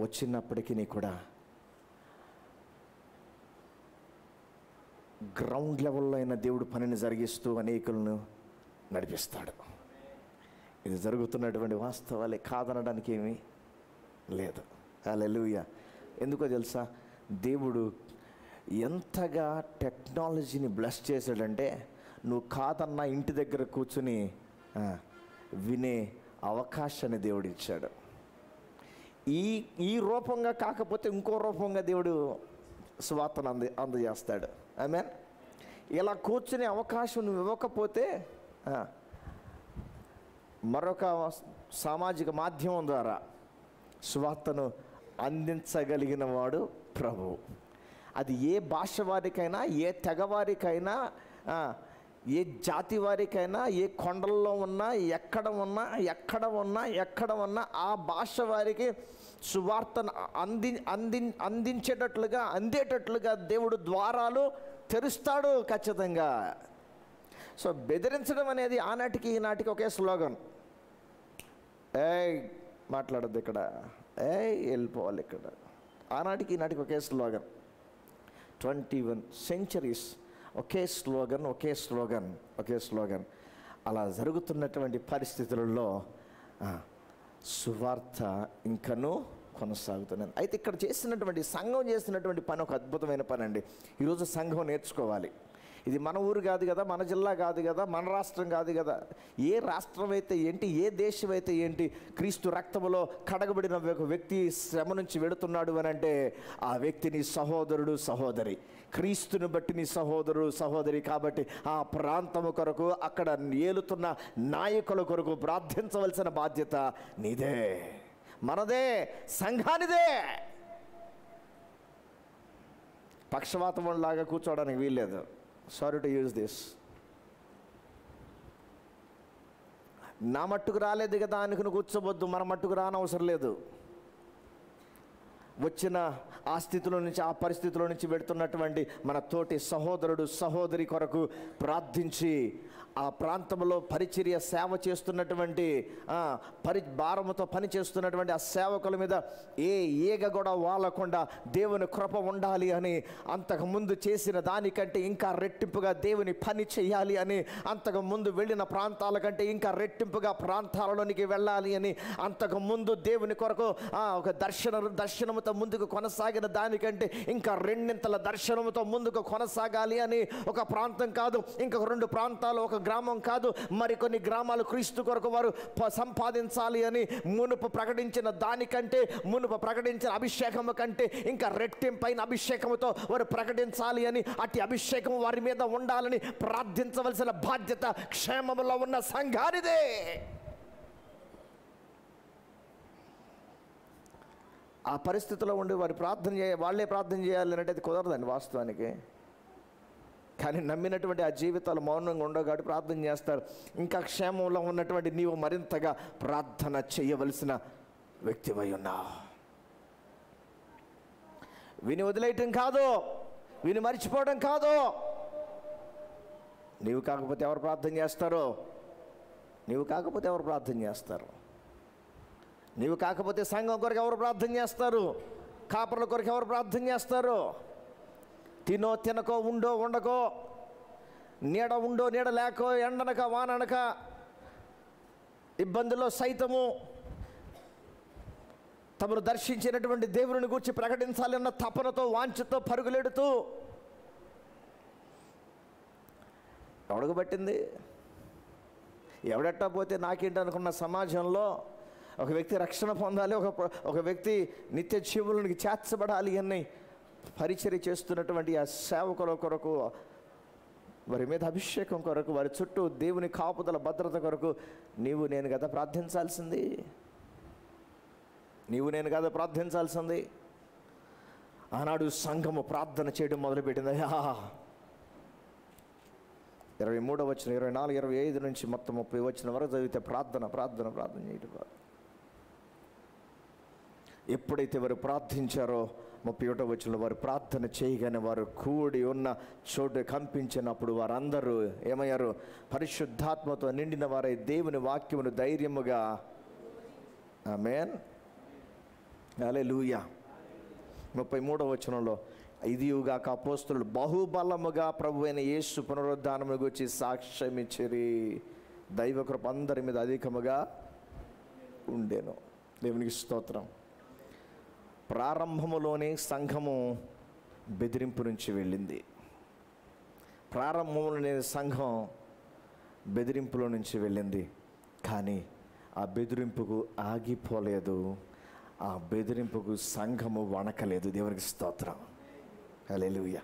వచ్చినప్పటికీ కూడా గ్రౌండ్ లెవెల్లో అయిన దేవుడు పనిని జరిగిస్తూ అనేకులను నడిపిస్తాడు. ఇది జరుగుతున్నటువంటి వాస్తవాలే, కాదనడానికి ఏమీ లేదు. హల్లెలూయా. ఎందుకో తెలుసా? దేవుడు ఎంతగా టెక్నాలజీని బ్లెస్ చేశాడంటే నువ్వు కాదన్నా ఇంటి దగ్గర కూర్చుని వినే అవకాశాన్ని దేవుడు ఇచ్చాడు. ఈ రూపంగా కాకపోతే ఇంకో రూపంగా దేవుడు సువార్తను అందజేస్తాడు. ఆమేన్. ఇలా కూర్చునే అవకాశం నువ్వు ఇవ్వకపోతే మరొక సామాజిక మాధ్యమం ద్వారా సువార్తను అందించగలిగిన వాడు ప్రభువు. అది ఏ భాష వారికైనా, ఏ తెగవారికైనా, ఏ జాతి వారికైనా, ఏ కొండల్లో ఉన్నా, ఎక్కడ ఉన్నా ఆ భాష వారికి సువార్తను అందేటట్లుగా దేవుడు ద్వారాలు తెరుస్తాడు ఖచ్చితంగా. సో బెదిరించడం అనేది ఆనాటికి ఈనాటికి ఒకే స్లోగన్. మాట్లాడద్దు ఇక్కడ, వెళ్ళిపోవాలి ఇక్కడ. ఆనాటికి ఈనాటికి ఒకే స్లోగన్. 21 centuries ఒకే స్లోగన్. అలా జరుగుతున్నటువంటి పరిస్థితులలో సువార్త ఇంకనూ కొనసాగుతున్నది. అయితే ఇక్కడ చేసినటువంటి సంఘం చేసినటువంటి పని ఒక అద్భుతమైన పని అండి. ఈరోజు సంఘం నేర్చుకోవాలి. ఇది మన ఊరు కాదు కదా, మన జిల్లా కాదు కదా, మన రాష్ట్రం కాదు కదా. ఏ రాష్ట్రం అయితే ఏంటి, ఏ దేశం అయితే ఏంటి, క్రీస్తు రక్తములో కడగబడిన ఒక వ్యక్తి శ్రమ నుంచి వెడుతున్నాడు అని అంటే ఆ వ్యక్తిని సహోదరుడు, సహోదరి, క్రీస్తుని బట్టి నీ సహోదరుడు, సహోదరి. కాబట్టి ఆ ప్రాంతము కొరకు, అక్కడ ఏలుతున్న నాయకుల కొరకు ప్రార్థించవలసిన బాధ్యత నీదే, మనదే, సంఘానిదే. పక్షవాతం లాగా కూర్చోవడానికి వీల్లేదు. Sorry to use this. నా మట్టుకు రాలేదు కదా అనుకుని కూర్చోవద్దు. మన మట్టుకు రానవసరం లేదు. వచ్చిన ఆ స్థితిలో నుంచి, ఆ పరిస్థితిలో నుంచి పెడుతున్నటువంటి మన తోటి సహోదరుడు, సహోదరి కొరకు ప్రార్థించి ఆ ప్రాంతంలో పరిచర్య సేవ చేస్తున్నటువంటి భారముతో పని చేస్తున్నటువంటి ఆ సేవకుల మీద ఏ ఈగ కూడా వాలకుండా దేవుని కృప ఉండాలి అని, అంతకుముందు చేసిన దానికంటే ఇంకా రెట్టింపుగా దేవుని పని చేయాలి అని, అంతకుముందు వెళ్ళిన ప్రాంతాల కంటే ఇంకా రెట్టింపుగా ప్రాంతాలలోనికి వెళ్ళాలి అని, అంతకుముందు దేవుని కొరకు ఒక దర్శనముతో ముందుకు కొనసాగిన దానికంటే ఇంకా రెండింతల దర్శనముతో ముందుకు కొనసాగాలి అని, ఒక ప్రాంతం కాదు, ఇంకొక 2 ప్రాంతాలు, ఒక గ్రామం కాదు, మరికొన్ని గ్రామాలు క్రీస్తు కొరకు వారు సంపాదించాలి అని మునుపు ప్రకటించిన దానికంటే, మునుపు ప్రకటించిన అభిషేకము కంటే ఇంకా రెట్టింపైన అభిషేకముతో వారు ప్రకటించాలి అని, అట్టి అభిషేకం వారి మీద ఉండాలని ప్రార్థించవలసిన బాధ్యత క్షేమములో ఉన్న సంఘానిదే. ఆ పరిస్థితిలో ఉండి వారు వాళ్ళే ప్రార్థన చేయాలి అంటే అది కుదరదండి వాస్తవానికి. కానీ నమ్మినటువంటి ఆ జీవితాలు మౌనంగా ఉండవు కాబట్టి ప్రార్థన చేస్తారు. ఇంకా క్షేమంలో ఉన్నటువంటి నీవు మరింతగా ప్రార్థన చేయవలసిన వ్యక్తివై ఉన్నావు. విని వదిలేయటం కాదు, విని మర్చిపోవడం కాదు. నీవు కాకపోతే ఎవరు ప్రార్థన చేస్తారు? నీవు కాకపోతే ఎవరు ప్రార్థన చేస్తారు? నీవు కాకపోతే సంఘం కొరకు ఎవరు ప్రార్థన చేస్తారు? కాపర్ల కొరకు ఎవరు ప్రార్థన చేస్తారు? తినో తినకో, ఉండో ఉండకో, నీడ ఉండో నీడ లేకో, ఎండనక వాననక, ఇబ్బందుల్లో సైతము తమను దర్శించినటువంటి దేవుని గురించి ప్రకటించాలన్న తపనతో, వాంఛతో పరుగులెడుతూ ఎవడకు పట్టింది? ఎవడెట్టా పోతే నాకేంటనుకున్న సమాజంలో ఒక వ్యక్తి రక్షణ పొందాలి, ఒక వ్యక్తి నిత్య జీవులకి చేర్చబడాలి అని పరిచర్య చేస్తున్నటువంటి ఆ సేవకుల కొరకు, వారి మీద అభిషేకం కొరకు, వారి చుట్టూ దేవుని కాపుదల భద్రత కొరకు నీవు నేను కదా ప్రార్థించాల్సింది. ఆనాడు సంఘము ప్రార్థన చేయడం మొదలుపెట్టింది. 23వ వచనం, 24, 25 నుంచి మొత్తం 30 వచనం వరకు చదివితే ప్రార్థన చేయడం. ఎప్పుడైతే వారు ప్రార్థించారో 31వ వచనంలో వారు ప్రార్థన చేయగానే వారు కూడి ఉన్న చోటు కంపించినప్పుడు వారందరూ ఏమయ్యారు? పరిశుద్ధాత్మతో నిండిన వారై దేవుని వాక్యమును ధైర్యముగా, ఆమేన్, హల్లెలూయా. 33వ వచనంలో ఇదియుగాక అపోస్తలులు బహుబలముగా ప్రభువైన యేసు పునరుద్ధానమును గురించి సాక్ష్యమిచ్చిరి, దైవ కృప అందరి మీద అధికముగా ఉండెను. దేవునికి స్తోత్రం. ప్రారంభములోనే సంఘము బెదిరింపు నుంచి వెళ్ళింది. ప్రారంభంలోనే సంఘం బెదిరింపులో నుంచి వెళ్ళింది. కానీ ఆ బెదిరింపుకు ఆగిపోలేదు, ఆ బెదిరింపుకు సంఘము వణకలేదు. దేవునికి స్తోత్రం, హల్లెలూయా.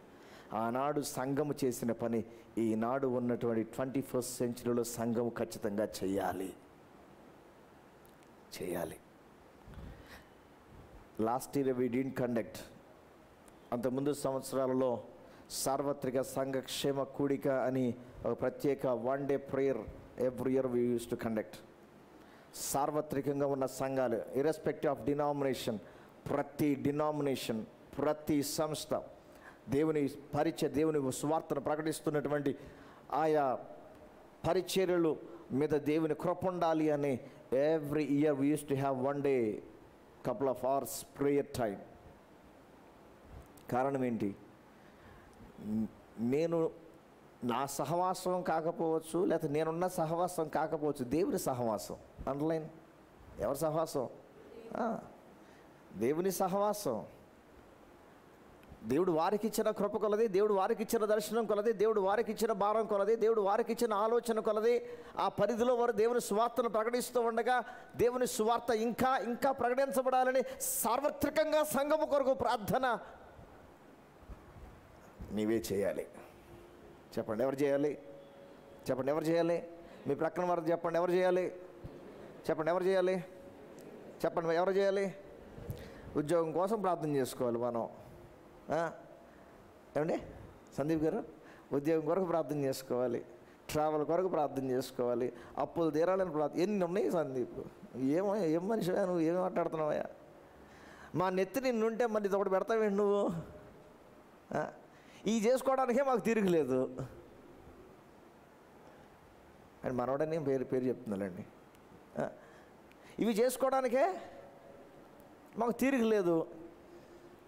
ఆనాడు సంఘము చేసిన పని ఈనాడు ఉన్నటువంటి 21st centuryలో సంఘము ఖచ్చితంగా చేయాలి. Last year we didn't conduct అంతకుముందు సంవత్సరాలలో సార్వత్రిక సంఘక్షేమ కూడిక అని ఒక ప్రత్యేక 1 day prayer every year we use to conduct. సార్వత్రికంగా ఉన్న సంఘాలు, ఇర్రెస్పెక్టివ్ ఆఫ్ డినామినేషన్, ప్రతి డినామినేషన్, ప్రతి సంస్థ దేవుని సువార్తను ప్రకటిస్తున్నటువంటి ఆయా పరిచర్యలు మీద దేవుని కృప ఉండాలి అని every year we use to have 1 day couple of hours prayer time. కారణం ఏంటి? నేను నా సహవాసం కాకపోవచ్చు, లేకపోతే నేనున్న సహవాసం కాకపోవచ్చు, దేవుని సహవాసం. అండర్లైన్, ఎవరి సహవాసం? దేవుని సహవాసం. దేవుడు వారికి ఇచ్చిన కృప కొలది, దేవుడు వారికి ఇచ్చిన దర్శనం కొలది, దేవుడు వారికి ఇచ్చిన భారం కొలది, దేవుడు వారికి ఇచ్చిన ఆలోచన కొలది, ఆ పరిధిలో వారు దేవుని సువార్తను ప్రకటిస్తూ ఉండగా దేవుని సువార్త ఇంకా ఇంకా ప్రకటించబడాలని సార్వత్రికంగా సంఘము కొరకు ప్రార్థన నీవే చేయాలి. చెప్పండి, ఎవరు చేయాలి? చెప్పండి, ఎవరు చేయాలి? మీ ప్రక్కన వారు చెప్పండి, ఎవరు చేయాలి? చెప్పండి, ఎవరు చేయాలి? చెప్పండి, ఎవరు చేయాలి? ఉద్యోగం కోసం ప్రార్థన చేసుకోవాలి మనం. ఏమండి సందీప్ గారు? ఉద్యోగం కొరకు ప్రార్థన చేసుకోవాలి, ట్రావెల్ కొరకు ప్రార్థన చేసుకోవాలి, అప్పులు తీరాలని ప్రార్థన. ఎన్ని ఉన్నాయి సందీప్? ఏం మనిషివా నువ్వు? ఏమి మాట్లాడుతున్నావయ్యా? మా నెత్తి నిన్నుంటే మరి ఇది ఒకటి పెడతావేంటి నువ్వు? ఇవి చేసుకోవడానికే మాకు తిరగలేదు అని మనోడని పేరు చెప్తున్నానండి. ఇవి చేసుకోవడానికే మాకు తిరగలేదు.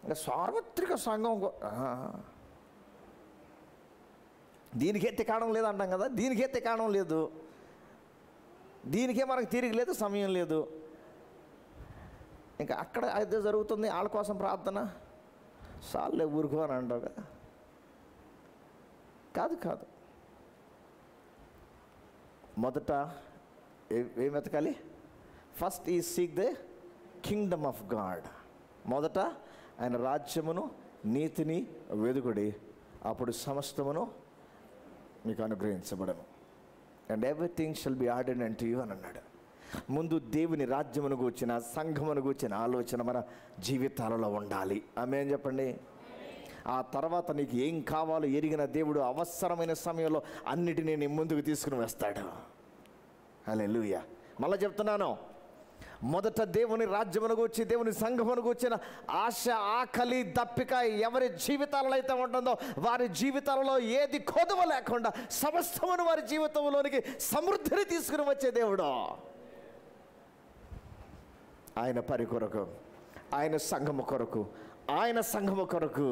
ఇంకా సార్వత్రిక సంఘం దీనికే తికాణం లేదు అంటాం కదా, దీనికే తికాణం లేదు, దీనికే మనకు తిరగలేదు, సమయం లేదు. ఇంకా అక్కడ అయితే జరుగుతుంది వాళ్ళ కోసం ప్రార్థన. సార్లే ఊరుకో అని అంటావు కదా. కాదు, మొదట ఏం వెతకాలి? ఫస్ట్ ఈ seek the kingdom of God. మొదట ఆయన రాజ్యమును నీతిని వెదుకుడి, అప్పుడు సమస్తమును మీకు అనుగ్రహించబడను. And everything shall be added unto you అని అన్నాడు. ముందు దేవుని రాజ్యమును గూర్చిన, సంఘమును గూర్చిన ఆలోచన మన జీవితాలలో ఉండాలి. ఆమేన్ చెప్పండి. ఆ తర్వాత నీకు ఏం కావాలో ఎరిగిన దేవుడు అవసరమైన సమయంలో అన్నిటినీ నీ ముందుకు తీసుకుని వస్తాడు. హల్లెలూయా. మళ్ళీ చెప్తున్నాను, మొదట దేవుని రాజ్యమును గూర్చి, దేవుని సంఘమును గూర్చిన ఆశ, ఆకలి, దప్పిక ఎవరి జీవితాలలో అయితే ఉంటుందో వారి జీవితాలలో ఏది కొదువ లేకుండా సమస్తమును వారి జీవితంలోనికి సమృద్ధిని తీసుకుని వచ్చే దేవుడు. ఆయన పరి కొరకు, ఆయన సంఘము కొరకు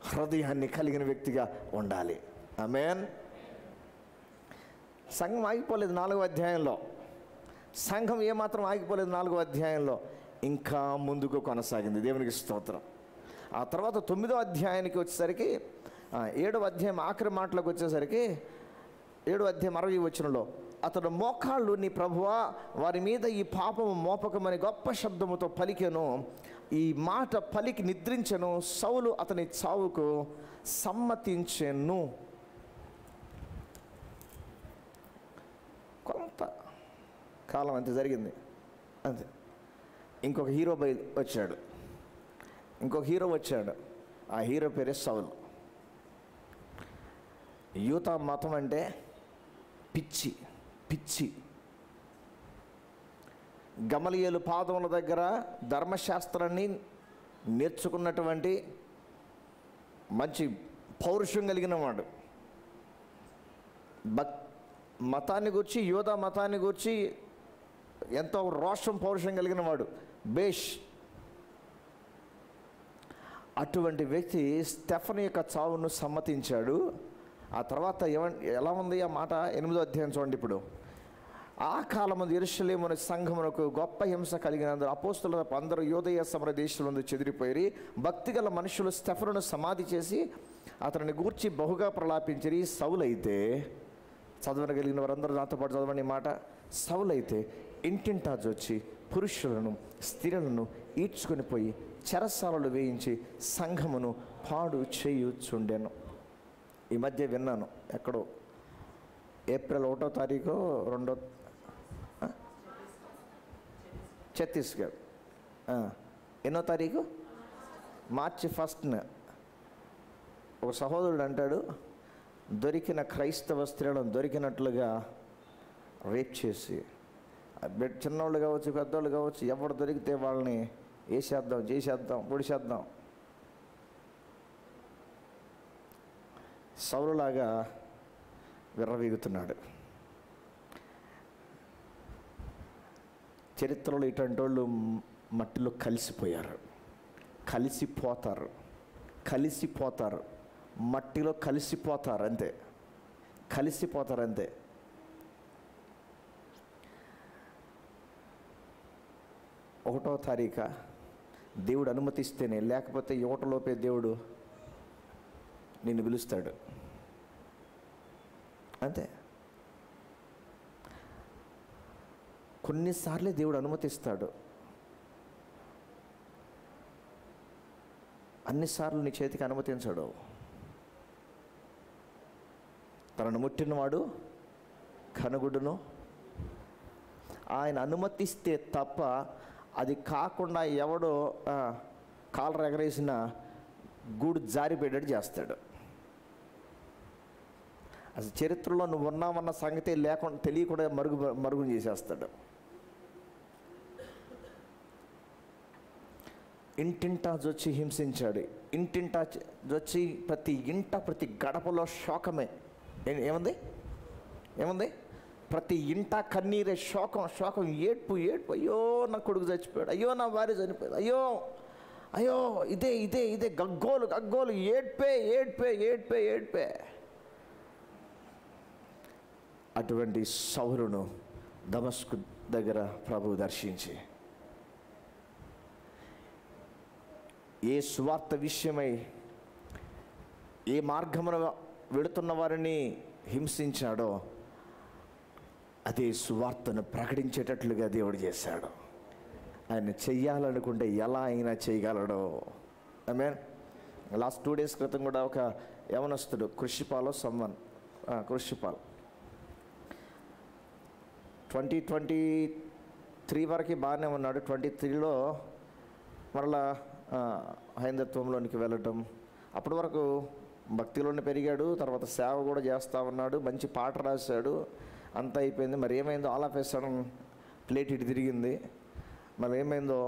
హృదయాన్ని కలిగిన వ్యక్తిగా ఉండాలి. ఆమేన్. సంఘం ఆగిపోలేదు 4వ అధ్యాయంలో. సంఘం ఏమాత్రం ఆగిపోలేదు 4వ అధ్యాయంలో, ఇంకా ముందుకు కొనసాగింది. దేవునికి స్తోత్రం. ఆ తర్వాత 9వ అధ్యాయానికి వచ్చేసరికి, 7వ అధ్యాయం ఆఖరి మాటలకు వచ్చేసరికి 7వ అధ్యాయం 60వ వచనంలో, అతడు మోకాళ్ళు నీ ప్రభువా వారి మీద ఈ పాపము మోపకమని గొప్ప శబ్దముతో పలికెను. ఈ మాట పలికి నిద్రించెను. సౌలు అతని చావుకు సమ్మతించెను. కొంత కాలం అంతే జరిగింది, అంతే. ఇంకొక హీరో వచ్చాడు. ఆ హీరో పేరే సౌలు. యూత మతం అంటే పిచ్చి. గమలియేలు పాదముల దగ్గర ధర్మశాస్త్రాన్ని నేర్చుకున్నటువంటి మంచి పౌరుషం కలిగిన వాడు. మతాన్ని గురించి, యోధా మతాన్ని గురించి ఎంతో రోషం, పౌరుషం కలిగిన వాడు బేష్. అటువంటి వ్యక్తి స్టెఫను యొక్క చావును సమ్మతించాడు. ఆ తర్వాత ఎలా ఉంది ఆ మాట? 8వ అధ్యాయం చూడండి. ఇప్పుడు ఆ కాలమందు యెరూషలేమున సంఘమునకు గొప్ప హింస కలిగినందున అపోస్తలుల అందరూ యూదయ సమర దేశములందు చెదిరిపోయి భక్తిగల మనుషులు స్టెఫనును సమాధి చేసి అతనిని గూర్చి బహుగా ప్రలాపించిరి. సౌలైతే, చదవగలిగిన వారందరూ నాతో పాటు చదవండి మాట. సౌలైతే ఇంటింటా వచ్చి పురుషులను స్త్రీలను ఈడ్చుకొని పోయి చెరసాలలో వేయించి సంఘమును పాడు చేయుచుండెను. ఈ మధ్య విన్నాను ఎక్కడో, ఏప్రిల్ 1వ తారీఖు 2వ ఛత్తీస్గఢ్, ఎన్నో తారీఖు? మార్చి 1న ఒక సహోదరుడు అంటాడు, దొరికిన క్రైస్తవ స్త్రీలను దొరికినట్లుగా రేప్ చేసి, చిన్నవాళ్ళు కావచ్చు పెద్దవాళ్ళు కావచ్చు, ఎవరు దొరికితే వాళ్ళని వేసేద్దాం, చేసేద్దాం, పొడిచేద్దాం. సౌలులాగా విర్రవీగుతున్నాడు. చరిత్రలో ఇటువంటి వాళ్ళు మట్టిలో కలిసిపోయారు, కలిసిపోతారు, మట్టిలో కలిసిపోతారు అంతే. 1వ తారీఖు దేవుడు అనుమతిస్తేనే, లేకపోతే 1లోపే దేవుడు నిన్ను పిలుస్తాడు అంతే. కొన్నిసార్లే దేవుడు అనుమతిస్తాడు, అన్నిసార్లు నీ చేతికి అనుమతించడు. తనను ముట్టినవాడు కనుగుడును. ఆయన అనుమతిస్తే తప్ప అది కాకుండా ఎవడో కాలర్ ఎగరేసిన గూడు జారిపోయేటట్టు చేస్తాడు. అసలు చరిత్రలో నువ్వు ఉన్నావన్న సంగతే లేకుండా తెలియకుండా మరుగున చేసేస్తాడు. ఇంటింటా జొచ్చి హింసించాడు. ఇంటింటా జొచ్చి ప్రతి గడపలో శోకమే. ఏముంది? ప్రతి ఇంట కన్నీరే, శోకం, ఏడ్పు. అయ్యో నా కొడుకు చచ్చిపోయాడు, అయ్యో నా భార్య చనిపోయాడు, అయ్యో ఇదే గగ్గోలు, ఏడ్పే. అటువంటి సౌలును దమస్కు దగ్గర ప్రభువు దర్శించి, ఏ సువార్త విషయమై ఏ మార్గమున వెళుతున్న వారిని హింసించాడో అదే సువార్తను ప్రకటించేటట్లుగా దేవుడు చేశాడు. ఆయన చెయ్యాలనుకుంటే ఎలా అయినా చేయగలడు. ఆమేన్. లాస్ట్ 2 days క్రితం కూడా ఒక యవనస్తుడు కృషిపాల్ 2023 వరకు బాగానే ఉన్నాడు. 23లో మరలా హైందత్వంలోనికి వెళ్ళటం. అప్పటి వరకు భక్తిలోనే పెరిగాడు, తర్వాత సేవ కూడా చేస్తూ ఉన్నాడు, మంచి పాట రాశాడు, అంతా అయిపోయింది. మరి ఏమైందో all of a sudden plate ఇటు తిరిగింది. మరి ఏమైందో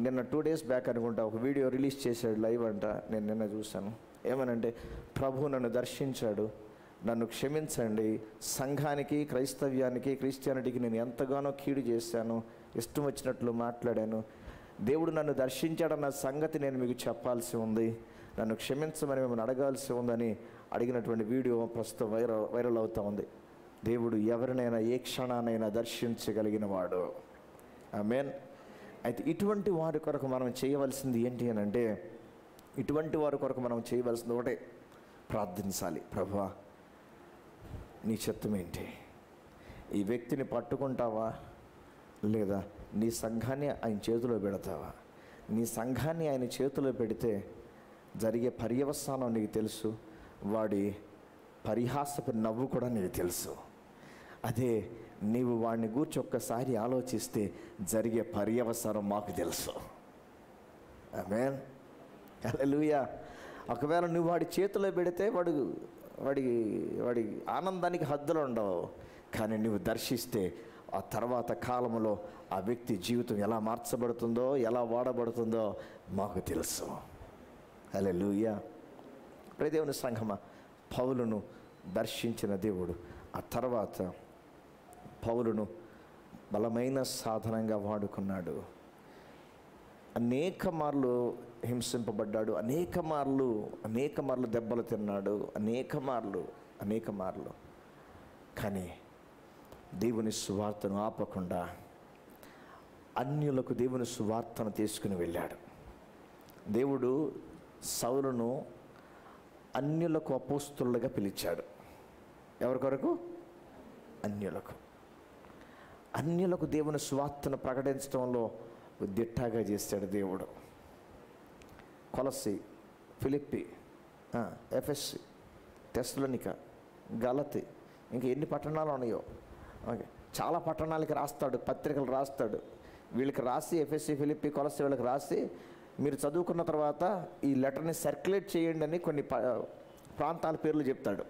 నిన్న 2 days బ్యాక్ అనుకుంటా ఒక వీడియో రిలీజ్ చేశాడు, లైవ్ అంట. నేను నిన్న చూశాను. ఏమనంటే, ప్రభు నన్ను దర్శించాడు, నన్ను క్షమించండి, సంఘానికి, క్రైస్తవ్యానికి, క్రిస్టియానిటీకి నేను ఎంతగానో కీడు చేశాను, ఇష్టం వచ్చినట్లు మాట్లాడాను, దేవుడు నన్ను దర్శించాడన్న సంగతి నేను మీకు చెప్పాల్సి ఉంది, నన్ను క్షమించమని మిమ్మల్ని అడగాల్సి ఉందని అడిగినటువంటి వీడియో ప్రస్తుతం వైరల్ అవుతూ ఉంది. దేవుడు ఎవరినైనా ఏ క్షణానైనా దర్శించగలిగిన వాడు. ఆమేన్. అయితే ఇటువంటి వారి కొరకు మనం చేయవలసింది ఏంటి అని అంటే, ఇటువంటి వారి కొరకు మనం చేయవలసింది ఒకటే, ప్రార్థించాలి. ప్రభువా, నీ చిత్తం ఏంటి? ఈ వ్యక్తిని పట్టుకుంటావా, లేదా నీ సంఘాన్ని ఆయన చేతిలో పెడతావా? నీ సంఘాన్ని ఆయన చేతిలో పెడితే జరిగే పర్యవసానం నీకు తెలుసు, వాడి పరిహాసపు నవ్వు కూడా నీకు తెలుసు. అదే నీవు వాడిని గూర్చి ఒక్కసారి ఆలోచిస్తే జరిగే పర్యవసానం మాకు తెలుసు. ఆమేన్. హల్లెలూయా. ఒకవేళ నువ్వు వాడి చేతిలో పెడితే వాడి ఆనందానికి హద్దులు ఉండవు. కానీ నువ్వు దర్శిస్తే ఆ తర్వాత కాలంలో ఆ వ్యక్తి జీవితం ఎలా మార్చబడుతుందో, ఎలా వాడబడుతుందో మాకు తెలుసు. హల్లెలూయా. దేవుని సంఘమా, పౌలును దర్శించిన దేవుడు ఆ తర్వాత పౌలును బలమైన సాధనంగా వాడుకున్నాడు. అనేక మార్లు హింసింపబడ్డాడు, అనేక మార్లు దెబ్బలు తిన్నాడు, అనేక మార్లు. కానీ దేవుని సువార్తను ఆపకుండా అన్యులకు దేవుని సువార్తను తీసుకుని వెళ్ళాడు. దేవుడు సౌలును అన్యులకు అపోస్తలులుగా పిలిచాడు. ఎవరి కొరకు? అన్యులకు దేవుని సువార్తను ప్రకటించడంలో దిట్టగా చేశాడు దేవుడు. కొలస్సి, ఫిలిప్పి, ఎఫెస్సి, తెస్సలోనిక, గలతి, ఇంకా ఎన్ని పట్టణాలు ఉన్నాయో చాలా పట్టణాలకి రాస్తాడు, పత్రికలు రాస్తాడు. వీళ్ళకి రాసి, ఎఫెస్సి, ఫిలిప్పి, కొలస్సి వీళ్ళకి రాసి, మీరు చదువుకున్న తర్వాత ఈ లెటర్ని సర్క్యులేట్ చేయండి అని కొన్ని ప్రాంతాల పేర్లు చెప్తాడు.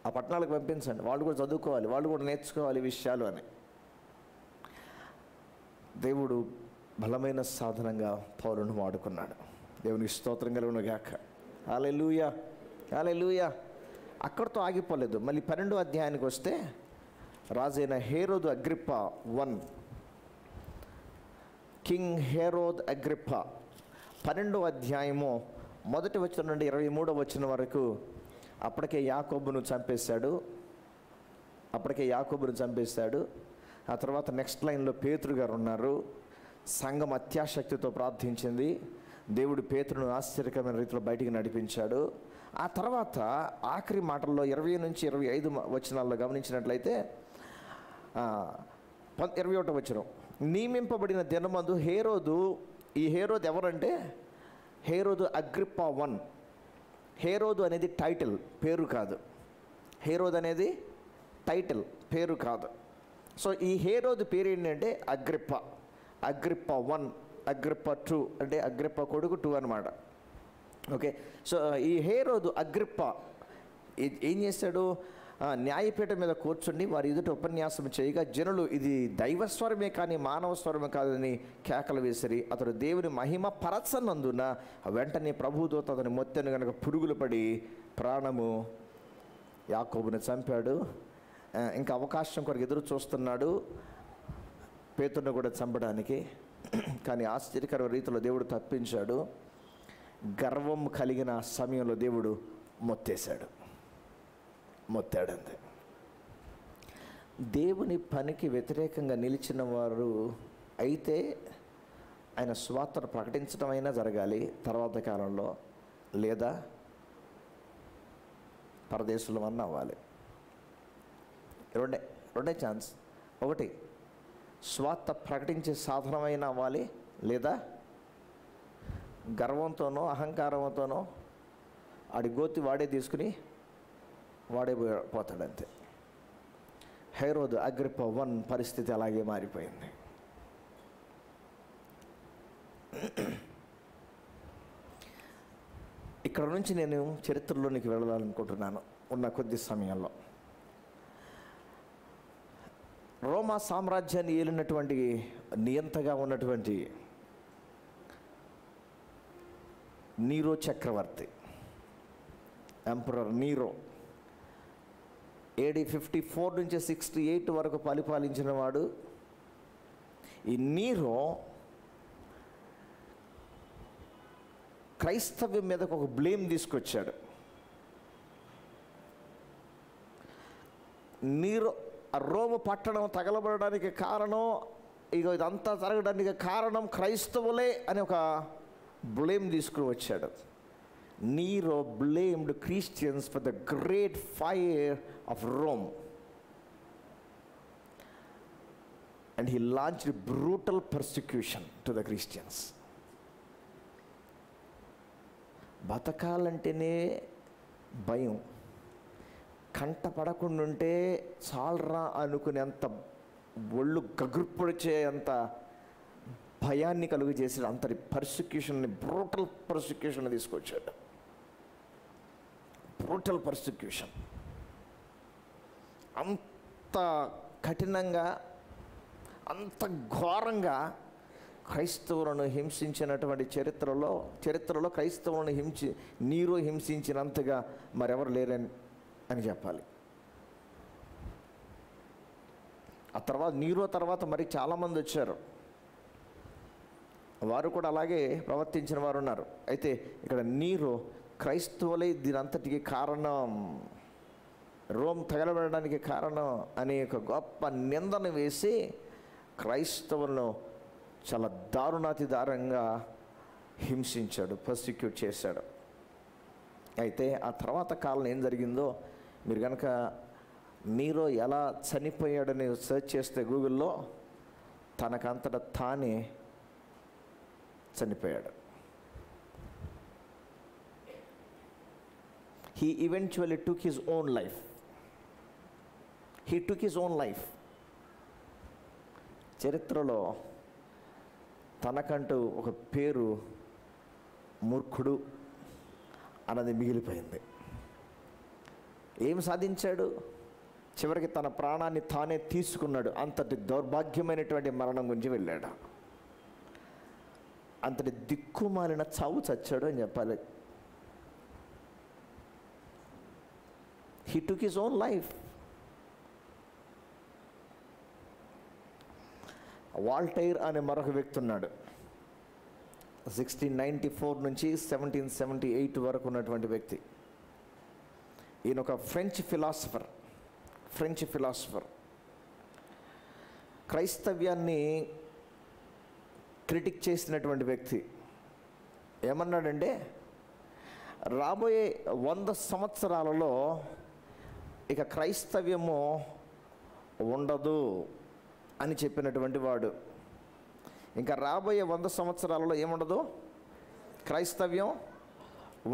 ఆ పట్టణాలకు పంపించండి, వాళ్ళు కూడా చదువుకోవాలి, వాళ్ళు కూడా నేర్చుకోవాలి ఈ విషయాలు అని. దేవుడు బలమైన సాధనంగా పౌలును వాడుకున్నాడు. దేవునికి స్తోత్రం కలుగును గాక. హల్లెలూయా, హల్లెలూయా. అక్కడితో ఆగిపోలేదు. మళ్ళీ 12వ అధ్యాయానికి వస్తే రాజైన హేరోదు అగ్రిప్ప 1, కింగ్ హేరోద్ అగ్రిప్ప 12వ అధ్యాయము 1వ వచనం నుండి 23వ వచనం వరకు అప్పటికే యాకోబును చంపేశాడు. ఆ తర్వాత నెక్స్ట్ లైన్లో పేతురు గారు ఉన్నారు. సంఘం అత్యాశక్తితో ప్రార్థించింది. దేవుడు పేతురును ఆశ్చర్యకరమైన రీతిలో బయటికి నడిపించాడు. ఆ తర్వాత ఆఖరి మాటల్లో 20 నుంచి 25 వచనాల్లో గమనించినట్లయితే 21వ వచనం, నియమింపబడిన దినమందు ఈ హేరోదు ఎవరంటే హేరోదు అగ్రిప్ప 1. హేరోదు అనేది టైటిల్, పేరు కాదు. హేరోదు అనేది టైటిల్, పేరు కాదు. సో ఈ హేరోదు పేరు ఏంటంటే అగ్రిప్ప 1, అగ్రిప్ప 2 అంటే అగ్రిప్ప కొడుకు 2 అనమాట. ఓకే. సో ఈ హేరోదు అగ్రిప్ప ఏం చేశాడు? న్యాయపీఠం మీద కూర్చుని వారి ఎదుట ఉపన్యాసం చేయగా జనులు ఇది దైవస్వరమే కానీ మానవ స్వరమే కాదని కేకలు వేసిరి. అతడు దేవుని మహిమ పరచనందున వెంటనే ప్రభుదూత అతని మొత్తెను కనుక పురుగులు పడి ప్రాణము యాకోబుని చంపాడు. ఇంకా అవకాశం కొరకు ఎదురు చూస్తున్నాడు పేతురును కూడా చంపడానికి. కానీ ఆశ్చర్యకర రీతిలో దేవుడు తప్పించాడు. గర్వం కలిగిన సమయంలో దేవుడు మొత్తాడంతే. దేవుని పనికి వ్యతిరేకంగా నిలిచిన వారు అయితే ఆయన స్వార్థను ప్రకటించడం అయినా జరగాలి తర్వాత కాలంలో, లేదా పరదేశంలో అన్న అవ్వాలి. రెండే ఛాన్స్. ఒకటి, స్వార్థ ప్రకటించే సాధనమైనా అవ్వాలి, లేదా గర్వంతోనో అహంకారంతోనో ఆడి గోతి వాడే తీసుకుని వాడే పోతాడంతే. హేరోదు అగ్రిప్ప 1 పరిస్థితి అలాగే మారిపోయింది. ఇక్కడ నుంచి నేను చరిత్రలోనికి వెళ్ళాలనుకుంటున్నాను ఉన్న కొద్ది సమయంలో. రోమా సామ్రాజ్యాన్ని ఏలినటువంటి నియంతగా ఉన్నటువంటి నీరో చక్రవర్తి, ఎంపరర్ నీరో, AD 54 నుంచి 68 వరకు పరిపాలించిన వాడు. ఈ నీరో క్రైస్తవ్యం మీదకు ఒక బ్లేమ్ తీసుకొచ్చాడు. నీరో రోము పట్టణం తగలబడడానికి కారణం, ఇదంతా జరగడానికి కారణం క్రైస్తవులే అని ఒక బ్లేమ్ తీసుకుని వచ్చాడు. Nero blamed Christians for the great fire of Rome, and he launched brutal persecution to the Christians. బతకాలంటేనే భయం, కంట పడకుండుంటే చాలరా అనుకునేంత ఒళ్ళు గగుర్పొడిచే అంత భయాన్ని కలుగు చేసి అంతటి పర్సిక్యూషన్ని, బ్రూటల్ పర్సిక్యూషన్ తీసుకొచ్చాడు. బ్రూటల్ పర్సిక్యూషన్ అంత కఠినంగా, అంత ఘోరంగా క్రైస్తవులను హింసించినటువంటి చరిత్రలో క్రైస్తవులను నీరో హింసించినంతగా మరెవరు లేరని అని చెప్పాలి. ఆ తర్వాత నీరో తర్వాత మరి చాలామంది వచ్చారు, వారు కూడా అలాగే ప్రవర్తించిన వారు ఉన్నారు. అయితే ఇక్కడ నీరో క్రైస్తవులే దీనంతటికి కారణం, రోమ్ తగలబడడానికి కారణం అనే ఒక గొప్ప నిందను వేసి క్రైస్తవులను చాలా దారుణాతి దారుణంగా హింసించాడు, పర్సిక్యూట్ చేశాడు. అయితే ఆ తర్వాత కాలం ఏం జరిగిందో మీరు కనుక నీరో ఎలా చనిపోయాడని సెర్చ్ చేస్తే గూగుల్లో తనకంతటా తానే చనిపోయాడు. He eventually took his own life. చరిత్రలో తనకంటూ ఒక పేరు మూర్ఖుడు, అన్నది మిగిలిపోయింది. ఏం సాధించాడు? చివరికి తన ప్రాణాన్ని తానే తీసుకున్నాడు. అంతటి దౌర్భాగ్యమైనటువంటి మరణం గురించి వెళ్ళాడు. అంతటి దిక్కుమాలిన చావు చచ్చాడు అని చెప్పాలి. He took his own life. Voltaire అనే మరొక వ్యక్తి ఉన్నాడు. 1694 నుంచి 1778 వరకు ఉన్నటువంటి వ్యక్తి. ఈయన ఒక ఫ్రెంచ్ ఫిలాసఫర్. క్రైస్తవ్యాన్ని క్రిటిక్ చేసినటువంటి వ్యక్తి. ఏమన్నాడంటే, రాబోయే 100 సంవత్సరాలలో ఇక క్రైస్తవ్యము ఉండదు అని చెప్పినటువంటి వాడు. ఇంకా రాబోయే 100 సంవత్సరాలలో ఏముండదు? క్రైస్తవ్యం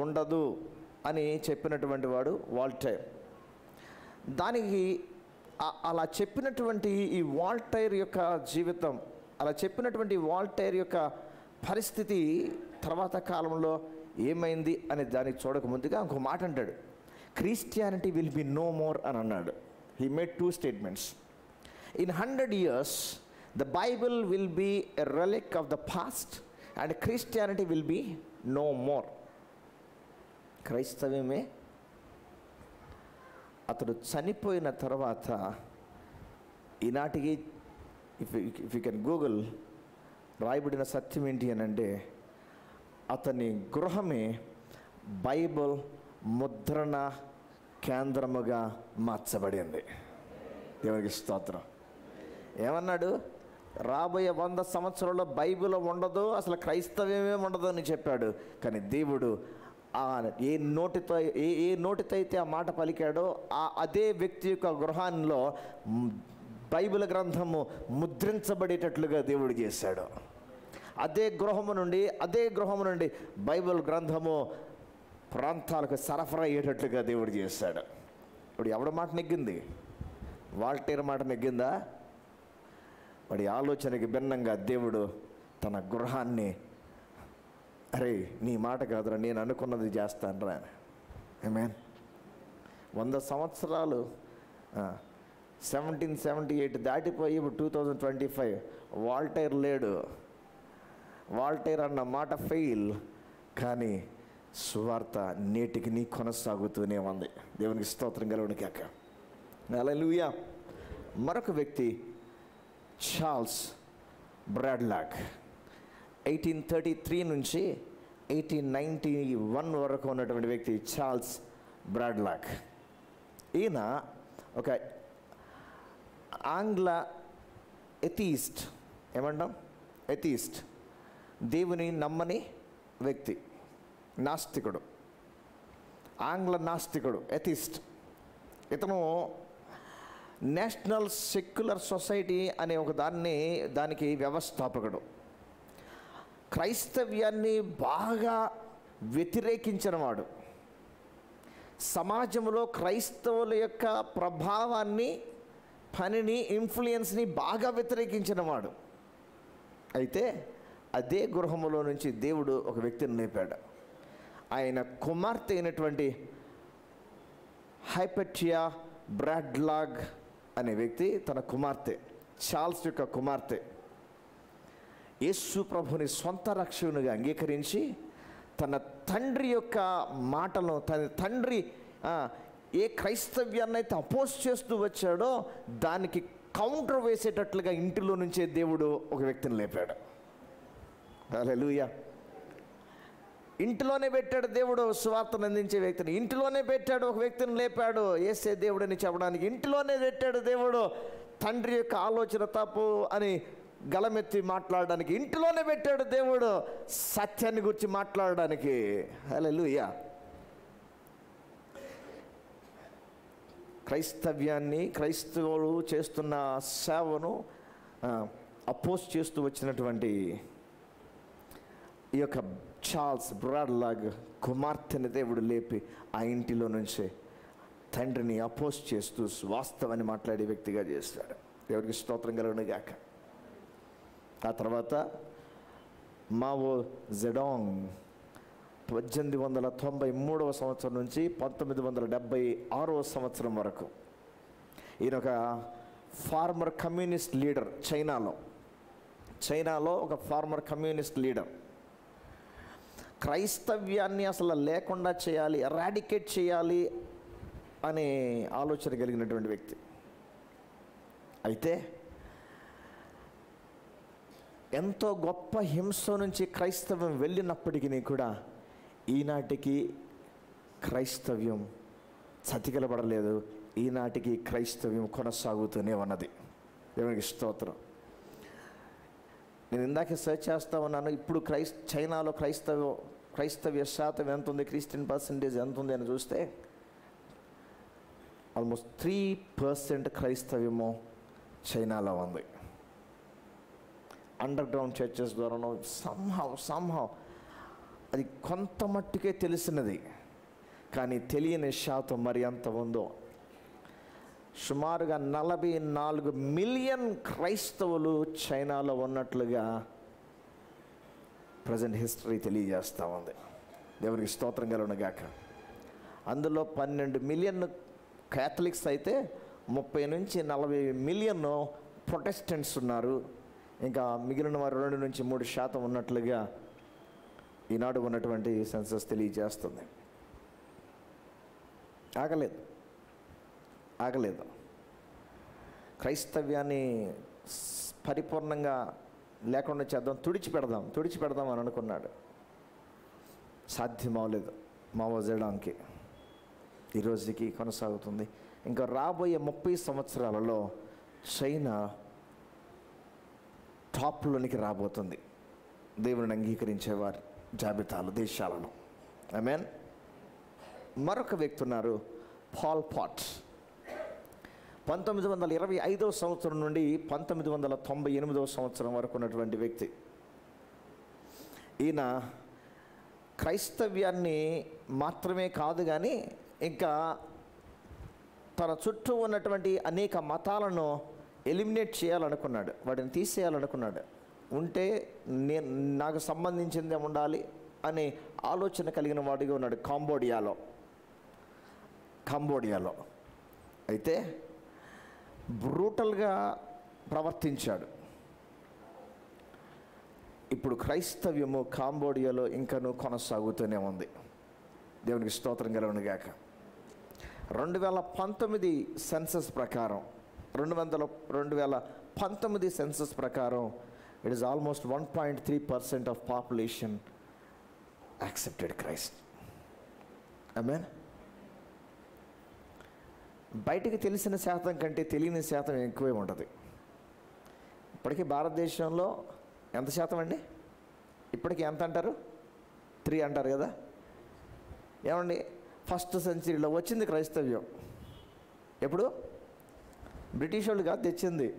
ఉండదు అని చెప్పినటువంటి వాడు వాల్టైర్. దానికి అలా చెప్పినటువంటి ఈ వాల్టైర్ యొక్క జీవితం, అలా చెప్పినటువంటి వాల్టైర్ యొక్క పరిస్థితి తర్వాత కాలంలో ఏమైంది అనే దానికి చూడక ముందుగా ఇంకో మాట అంటాడు. Christianity will be no more అని అన్నాడు. He made 2 statements. In 100 years, the Bible will be a relic of the past and Christianity will be no more. క్రైస్తవ్యమే అతడు చనిపోయిన తర్వాత ఈనాటికి ఇఫ్ యూ కెన్ గూగుల్ రాయబడిన సత్యం ఏంటి అని అంటే, అతని గృహమే బైబిల్ ముద్రణ కేంద్రముగా మార్చబడింది. దేవునికి స్తోత్రం. ఏమన్నాడు? రాబోయే 100 సంవత్సరాల్లో బైబిల్ ఉండదు, అసలు క్రైస్తవ్యమే ఉండదు అని చెప్పాడు. కానీ దేవుడు ఏ నోటితో అయితే ఆ మాట పలికాడో అదే వ్యక్తి యొక్క గృహాల్లో బైబిల్ గ్రంథము ముద్రించబడేటట్లుగా దేవుడు చేశాడు. అదే గృహము నుండి బైబిల్ గ్రంథము ప్రాంతాలకు సరఫరా అయ్యేటట్లుగా దేవుడు చేశాడు. ఇప్పుడు ఎవడి మాట నెగ్గింది? వాల్టైర్ మాట నెగ్గిందా? వాడి ఆలోచనకి భిన్నంగా దేవుడు తన గృహాన్ని, అరే నీ మాట కాదురా, నేను అనుకున్నది చేస్తాను రా. ఆమేన్. 100 సంవత్సరాలు 1778 దాటిపోయి ఇప్పుడు 2025. వాల్టైర్ లేడు. వాల్టైర్ అన్న మాట ఫెయిల్, కానీ సువార్త నేటికి నీ కొనసాగుతూనే ఉంది. దేవునికి స్తోత్రం కలుగును గాక. హల్లెలూయా. మరొక వ్యక్తి చార్ల్స్ బ్రాడ్లాగ్. 1833 నుంచి 1891 వరకు ఉన్నటువంటి వ్యక్తి చార్ల్స్ బ్రాడ్లాగ్. ఈయన ఒక ఆంగ్ల ఎథీస్ట్. ఏమంటాం? ఎథీస్ట్, దేవుని నమ్మని వ్యక్తి, నాస్తికుడు, ఆంగ్ల నాస్తికుడు, ఎథిస్ట్. ఇతను నేషనల్ సెక్యులర్ సొసైటీ అనే ఒక దానికి వ్యవస్థాపకుడు. క్రైస్తవ్యాన్ని బాగా వ్యతిరేకించిన వాడు. సమాజంలో క్రైస్తవుల యొక్క ప్రభావాన్ని, పనిని, ఇన్ఫ్లుయెన్స్ని బాగా వ్యతిరేకించిన వాడు. అయితే అదే గృహములో నుంచి దేవుడు ఒక వ్యక్తిని లేపాడు. ఆయన కుమార్తె అయినటువంటి హైపటియా బ్రాడ్లాగ్ అనే వ్యక్తి, తన కుమార్తె, చార్ల్స్ యొక్క కుమార్తె, యేసు ప్రభుని సొంత రక్షకునిగా అంగీకరించి తన తండ్రి యొక్క మాటలను, తన తండ్రి ఏ క్రైస్తవ్యాన్ని అయితే అపోజ్ చేస్తూ వచ్చాడో దానికి కౌంటర్ వేసేటట్లుగా ఇంటిలో నుంచే దేవుడు ఒక వ్యక్తిని లేపాడు. హల్లెలూయా. ఇంటిలోనే పెట్టాడు దేవుడు సువార్తను అందించే వ్యక్తిని. ఇంటిలోనే పెట్టాడు ఒక వ్యక్తిని లేపాడు యేసే దేవుడని చెప్పడానికి. ఇంటిలోనే పెట్టాడు దేవుడు తండ్రి యొక్క ఆలోచన తప్పు అని గలమెత్తి మాట్లాడడానికి. ఇంటిలోనే పెట్టాడు దేవుడు సత్యాన్ని గురించి మాట్లాడడానికి. హల్లెలూయా. క్రైస్తవ్యాన్ని, క్రైస్తవులు చేస్తున్న సేవను అపోజ్ చేస్తూ వచ్చినటువంటి ఈ యొక్క చార్ల్స్ బ్రాడ్లాగ్ కుమార్తెని దేవుడు లేపి ఆ ఇంటిలో నుంచే తండ్రిని అపోజ్ చేస్తూ వాస్తవాన్ని మాట్లాడే వ్యక్తిగా చేస్తాడు. దేవుడికి స్తోత్రం కలుగును గాక. ఆ తర్వాత మావో జెడాంగ్ 1893 సంవత్సరం నుంచి 1976 సంవత్సరం వరకు ఈయన ఒక ఫార్మర్ కమ్యూనిస్ట్ లీడర్. చైనాలో ఒక ఫార్మర్ కమ్యూనిస్ట్ లీడర్. క్రైస్తవ్యాన్ని అసలు లేకుండా చేయాలి, ఎరాడికేట్ చేయాలి అనే ఆలోచన కలిగినటువంటి వ్యక్తి. అయితే ఎంతో గొప్ప హింస నుంచి క్రైస్తవ్యం వెళ్ళినప్పటికీ కూడా ఈనాటికి క్రైస్తవ్యం చతికిలబడలేదు. ఈనాటికి క్రైస్తవ్యం కొనసాగుతూనే ఉన్నది. దేవునికి స్తోత్రం. నేను ఇందాక సెర్చ్ చేస్తూ ఉన్నాను. ఇప్పుడు చైనాలో క్రైస్తవ్య శాతం ఎంత ఉంది, క్రిస్టియన్ పర్సంటేజ్ ఎంత ఉంది అని చూస్తే ఆల్మోస్ట్ 3% క్రైస్తవ్యము చైనాలో ఉంది. అండర్ గ్రౌండ్ చర్చెస్ ద్వారానో సంహౌ అది కొంత మట్టుకే తెలిసినది, కానీ తెలియని శాతం మరి ఎంత ఉందో. సుమారుగా 44 మిలియన్ క్రైస్తవులు చైనాలో ఉన్నట్లుగా ప్రజెంట్ హిస్టరీ తెలియజేస్తూ ఉంది. దేవునికి స్తోత్రం కలుగునుగాక. అందులో 12 మిలియన్ క్యాథలిక్స్ అయితే 30 నుంచి 40 మిలియన్ ప్రొటెస్టెంట్స్ ఉన్నారు. ఇంకా మిగిలిన వారు 2 నుంచి 3% ఉన్నట్లుగా ఈనాడు ఉన్నటువంటి సెన్సస్ తెలియజేస్తుంది. ఆగలేదు. క్రైస్తవ్యాన్ని పరిపూర్ణంగా లేకుండా చేద్దాం, తుడిచిపెడదాం అని అనుకున్నాడు. సాధ్యం అవ్వలేదు. మావో జెడాంగ్కి ఈ రోజుకి కొనసాగుతుంది. ఇంకా రాబోయే 30 సంవత్సరాలలో చైనా టాప్లోనికి రాబోతుంది దేవుని అంగీకరించేవారి జాబితాలు, దేశాలను. ఆమేన్. మరొక వ్యక్తి ఉన్నారు, పాల్ పాట్. 1925 సంవత్సరం నుండి 1998 సంవత్సరం వరకు ఉన్నటువంటి వ్యక్తి. ఈయన క్రైస్తవ్యాన్ని మాత్రమే కాదు కానీ ఇంకా తన చుట్టూ ఉన్నటువంటి అనేక మతాలను ఎలిమినేట్ చేయాలనుకున్నాడు, వాటిని తీసేయాలనుకున్నాడు. ఉంటే నాకు సంబంధించిందే ఉండాలి అనే ఆలోచన కలిగిన వాడిగా ఉన్నాడు కాంబోడియాలో. అయితే బ్రూటల్గా ప్రవర్తించాడు. ఇప్పుడు క్రైస్తవ్యము కాంబోడియాలో ఇంకనూ కొనసాగుతూనే ఉంది. దేవునికి స్తోత్రం కలుగునుగాక. 2019 సెన్సస్ ప్రకారం 2019 సెన్సస్ ప్రకారం it is almost 1.3% of population accepted Christ. ఆమేన్. బయటికి తెలిసిన శాతం కంటే తెలియని శాతం ఎక్కువే ఉంటుంది. ఇప్పటికీ భారతదేశంలో ఎంత శాతం అండి? ఇప్పటికీ ఎంత అంటారు? 3 అంటారు కదా. ఏమండి, ఫస్ట్ సెంచరీలో వచ్చింది క్రైస్తవ్యం. ఎప్పుడు? బ్రిటిష్ వాళ్ళు కాదు తెచ్చింది.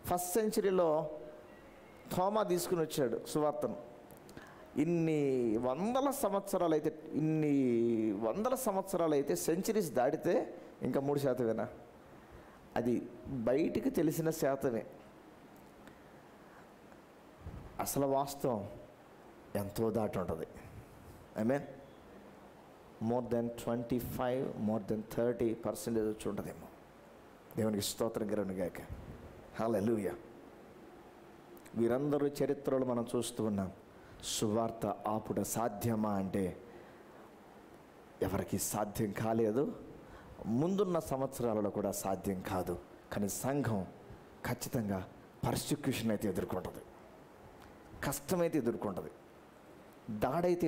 ఫస్ట్ సెంచరీలో థోమా తీసుకుని వచ్చాడు సువార్తను. ఇన్ని వందల సంవత్సరాలు అయితే సెంచరీస్ దాటితే ఇంకా 3%. అది బయటికి తెలిసిన శాతమే. అసలు వాస్తవం ఎంతో దాటి ఉంటుంది. మీన్ మోర్ దెన్ 30% వచ్చి ఉంటుందేమో. దేవునికి స్తోత్రం కలుగునుగాక. హల్లెలూయా. వీరందరూ చరిత్రలో మనం చూస్తూ ఉన్నాం. సువార్త ఆపుట సాధ్యమా అంటే ఎవరికి సాధ్యం కాలేదు. ముందున్న సంవత్సరాలలో కూడా సాధ్యం కాదు. కానీ సంఘం ఖచ్చితంగా పర్సిక్యూషన్ అయితే ఎదుర్కొంటుంది, కష్టమైతే ఎదుర్కొంటుంది, దాడైతే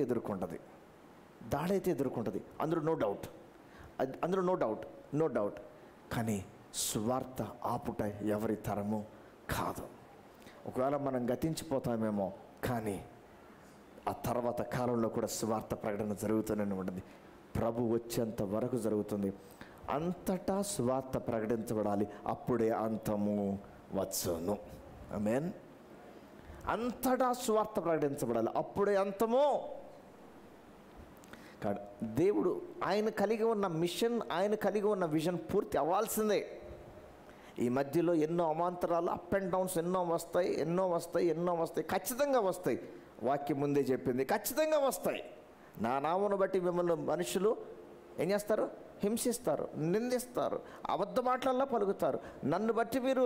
ఎదుర్కొంటుంది. అందులో నో డౌట్. కానీ సువార్త ఆపుట ఎవరి తరము కాదు. ఒకవేళ మనం గతించిపోతామేమో, కానీ ఆ తర్వాత కాలంలో కూడా సువార్త ప్రకటన జరుగుతూనే ఉంటుంది. ప్రభు వచ్చేంత వరకు జరుగుతుంది. అంతటా సువార్త ప్రకటించబడాలి, అప్పుడే అంతము వచ్చును. ఆమేన్. అంతటా సువార్త ప్రకటించబడాలి, అప్పుడే అంతము. కాదు, దేవుడు ఆయన కలిగి ఉన్న మిషన్, ఆయన కలిగి ఉన్న విజన్ పూర్తి అవ్వాల్సిందే. ఈ మధ్యలో ఎన్నో అవాంతరాలు, అప్ అండ్ డౌన్స్ ఎన్నో వస్తాయి, ఖచ్చితంగా వస్తాయి. వాక్యం ముందే చెప్పింది, ఖచ్చితంగా వస్తాయి. నా నామమును బట్టి మిమ్మల్ని మనుషులు ఏం చేస్తారు? హింసిస్తారు, నిందిస్తారు, అబద్ధ మాటలల్లో పలుకుతారు. నన్ను బట్టి మీరు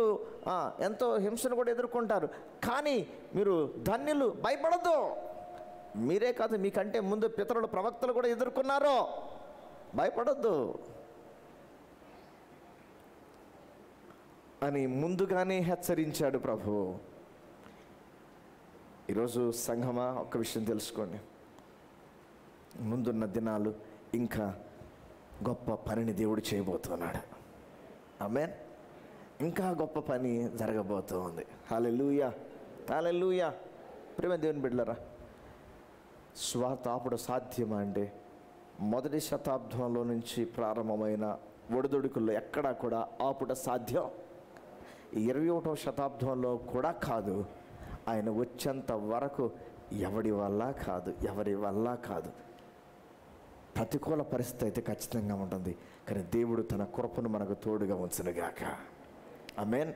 ఎంతో హింసను కూడా ఎదుర్కొంటారు. కానీ మీరు ధన్యులు, భయపడద్దు. మీరే కాదు, మీకంటే ముందు పితరులు ప్రవక్తలు కూడా ఎదుర్కొన్నారు. భయపడద్దు అని ముందుగానే హెచ్చరించాడు ప్రభు. ఈరోజు సంఘమా, ఒక్క విషయం తెలుసుకోండి. ముందున్న దినాలు ఇంకా గొప్ప పనిని దేవుడు చేయబోతున్నాడు. ఆమేన్. ఇంకా గొప్ప పని జరగబోతుంది. హల్లెలూయా, హల్లెలూయా. ప్రేమ దేవుని బిడ్డలారా, స్వార్థ ఆపుట సాధ్యమా అంటే మొదటి శతాబ్దంలో నుంచి ప్రారంభమైన ఒడిదుడుకుల్లో ఎక్కడా కూడా ఆపుట సాధ్యం 21వ శతాబ్దంలో కూడా కాదు. ఆయన వచ్చేంత వరకు ఎవరి వల్ల కాదు. ప్రతికూల పరిస్థితి అయితే ఖచ్చితంగా ఉంటుంది, కానీ దేవుడు తన కృపను మనకు తోడుగా ఉంచునుగాక. ఆమేన్.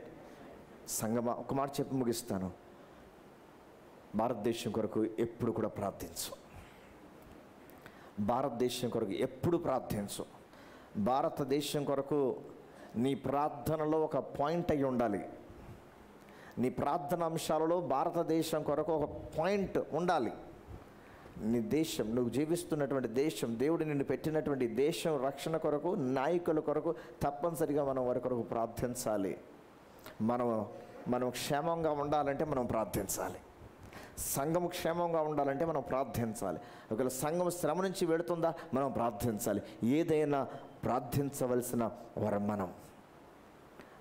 సంగమా, ఒక మాట చెప్పి ముగిస్తాను. భారతదేశం కొరకు ఎప్పుడు కూడా ప్రార్థించు. భారతదేశం కొరకు ఎప్పుడు ప్రార్థించు. భారతదేశం కొరకు నీ ప్రార్థనలో ఒక పాయింట్ అయి ఉండాలి. నీ ప్రార్థన అంశాలలో భారతదేశం కొరకు ఒక పాయింట్ ఉండాలి. నీ దేశం, నువ్వు జీవిస్తున్నటువంటి దేశం, దేవుడు నిన్ను పెట్టినటువంటి దేశం రక్షణ కొరకు, నాయకుల కొరకు తప్పనిసరిగా మనం వారి కొరకు ప్రార్థించాలి. మనం క్షేమంగా ఉండాలంటే మనం ప్రార్థించాలి. సంఘం క్షేమంగా ఉండాలంటే మనం ప్రార్థించాలి. ఒకవేళ సంఘం శ్రమ నుంచి వెళుతుందా, మనం ప్రార్థించాలి. ఏదైనా ప్రార్థించవలసిన వరం మనం.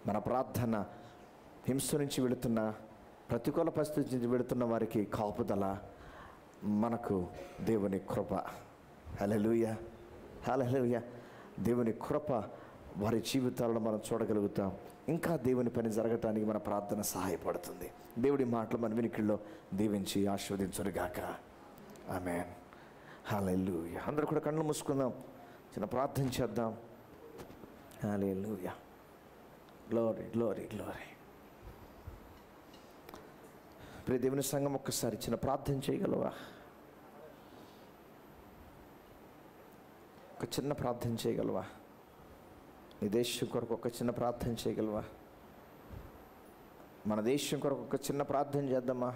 మన ప్రార్థన హింస నుంచి వెళుతున్న, ప్రతికూల పరిస్థితి నుంచి వెళుతున్న వారికి కాపుదల, మనకు దేవుని కృప. హల్లెలూయా, హల్లెలూయా. దేవుని కృప వారి జీవితాలను మనం చూడగలుగుతాం. ఇంకా దేవుని పని జరగటానికి మన ప్రార్థన సహాయపడుతుంది. దేవుడి మాటలు మన వినికిడిలో దీవించి ఆశీర్వదించునుగాక. ఆమేన్. హల్లెలూయా. అందరూ కూడా కళ్ళు మూసుకుందాం, చిన్న ప్రార్థన చేద్దాం. హల్లెలూయా. Glory, glory, glory. ప్రియ దేవుని సంఘం, ఒక్కసారి చిన్న ప్రార్థన చేయగలవా? ఒక చిన్న ప్రార్థన చేయగలవా? నీ దేశం కొరకు ఒక చిన్న ప్రార్థన చేయగలవా? మన దేశం కొరకు ఒక చిన్న ప్రార్థన చేద్దామా?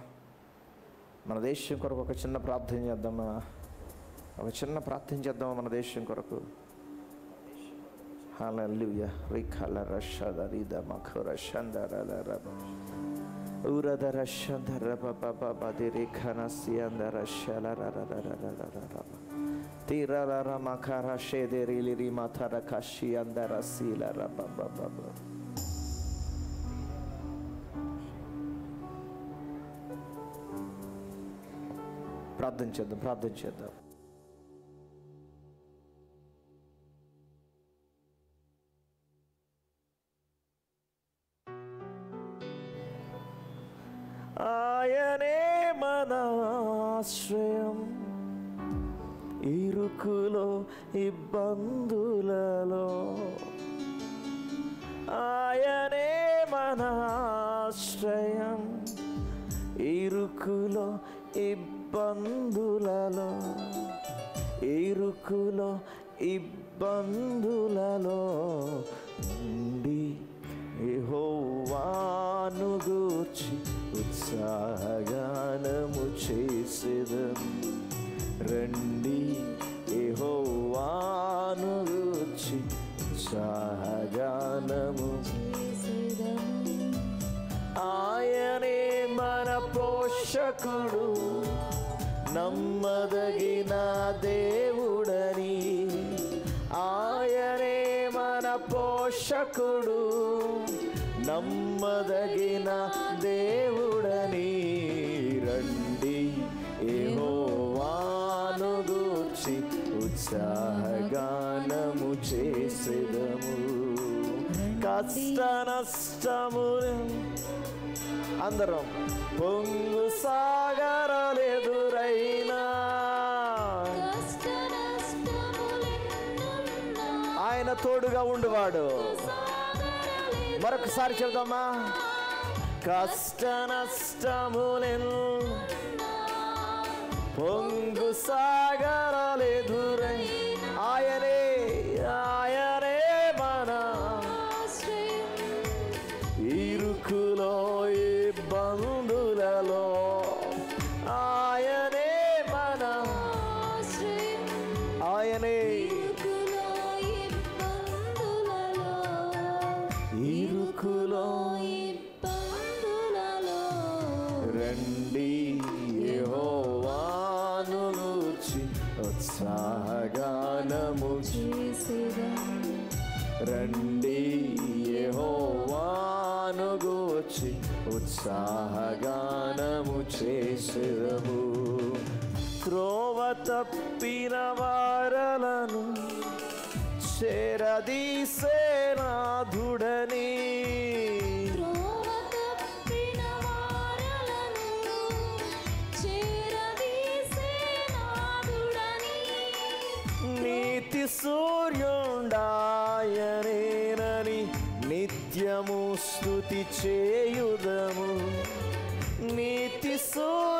మన దేశం కొరకు ఒక చిన్న ప్రార్థన చేద్దామా? ఒక చిన్న ప్రార్థన చేద్దామా మన దేశం కొరకు? హల్లెలూయా. రిఖల రషదరిద మఖర షందరల ఉరదర షందర పప దిరిఖన సియందర షలరరరరరర తిరరర మఖర షెదెరిలిరి మథర కషియందర సీలర పప. ప్రార్థన చేద్దాం. ఆయనే మన ఆశ్రయం, ఇరుకులో ఇబ్బందులలో. ఆయనే మన ఆశ్రయం, ఇరుకులో ఇబ్బందులలో. ఇరుకులో ఇబ్బందులలో నుండి యెహోవాను గూర్చి ఉత్సాహగానము చేసేదం. రండి యెహోవాను గూర్చి ఉత్సాహగానము చేసేదం. ఆయనే మన పోషకుడు, నమ్మదగిన దేవుడని. ఆయనే మన పోషకుడు, నమ్మదగిన దేవుడని. రండి యెహోవాను గూర్చి ఉత్సాహగానము చేసేదము. కష్ట నష్టములు అందరం పొంగు సాగరాలెదురైనా ఆయన తోడుగా ఉండువాడు. మరొకసారి చెప్దామా? కష్ట నష్టములెన్నున్నా ఆయన తోడుగా ఉండువాడు. మరొకసారి చెప్దామా? కష్ట నష్టములెన్నున్నా ఆయన తోడుగా ఉండువాడు. మరొకసారి చెప్దామా? కష్ట నష్టములెన్నున్నా ఆయన తోడుగా ఉండువాడు. మరొకసారి చెప్దామా? కష్ట నష్టములెన్నున్నా ఆయన తోడుగా ఉండువాడు. కష్ట నష్టములెన్నున్నా పొంగు సాగరాలెదురై ఆయనే ఆయనే మన ఇరుకులో ఇబ్బందులలో ఆయనే మన ఆయనే ఇరుకులో రండి యెహోవాను గూర్చి ఉత్సాహగానము చేసేదము రండి యెహోవాను గూర్చి ఉత్సాహగానము చేసేదము త్రోవ తప్పిన వారలను చేరదీసే నాథుడని నీతి సూర్యుండాయనేనని నిత్యము స్తుతి చేయుదము నీతి సూర్యుండాయనేనని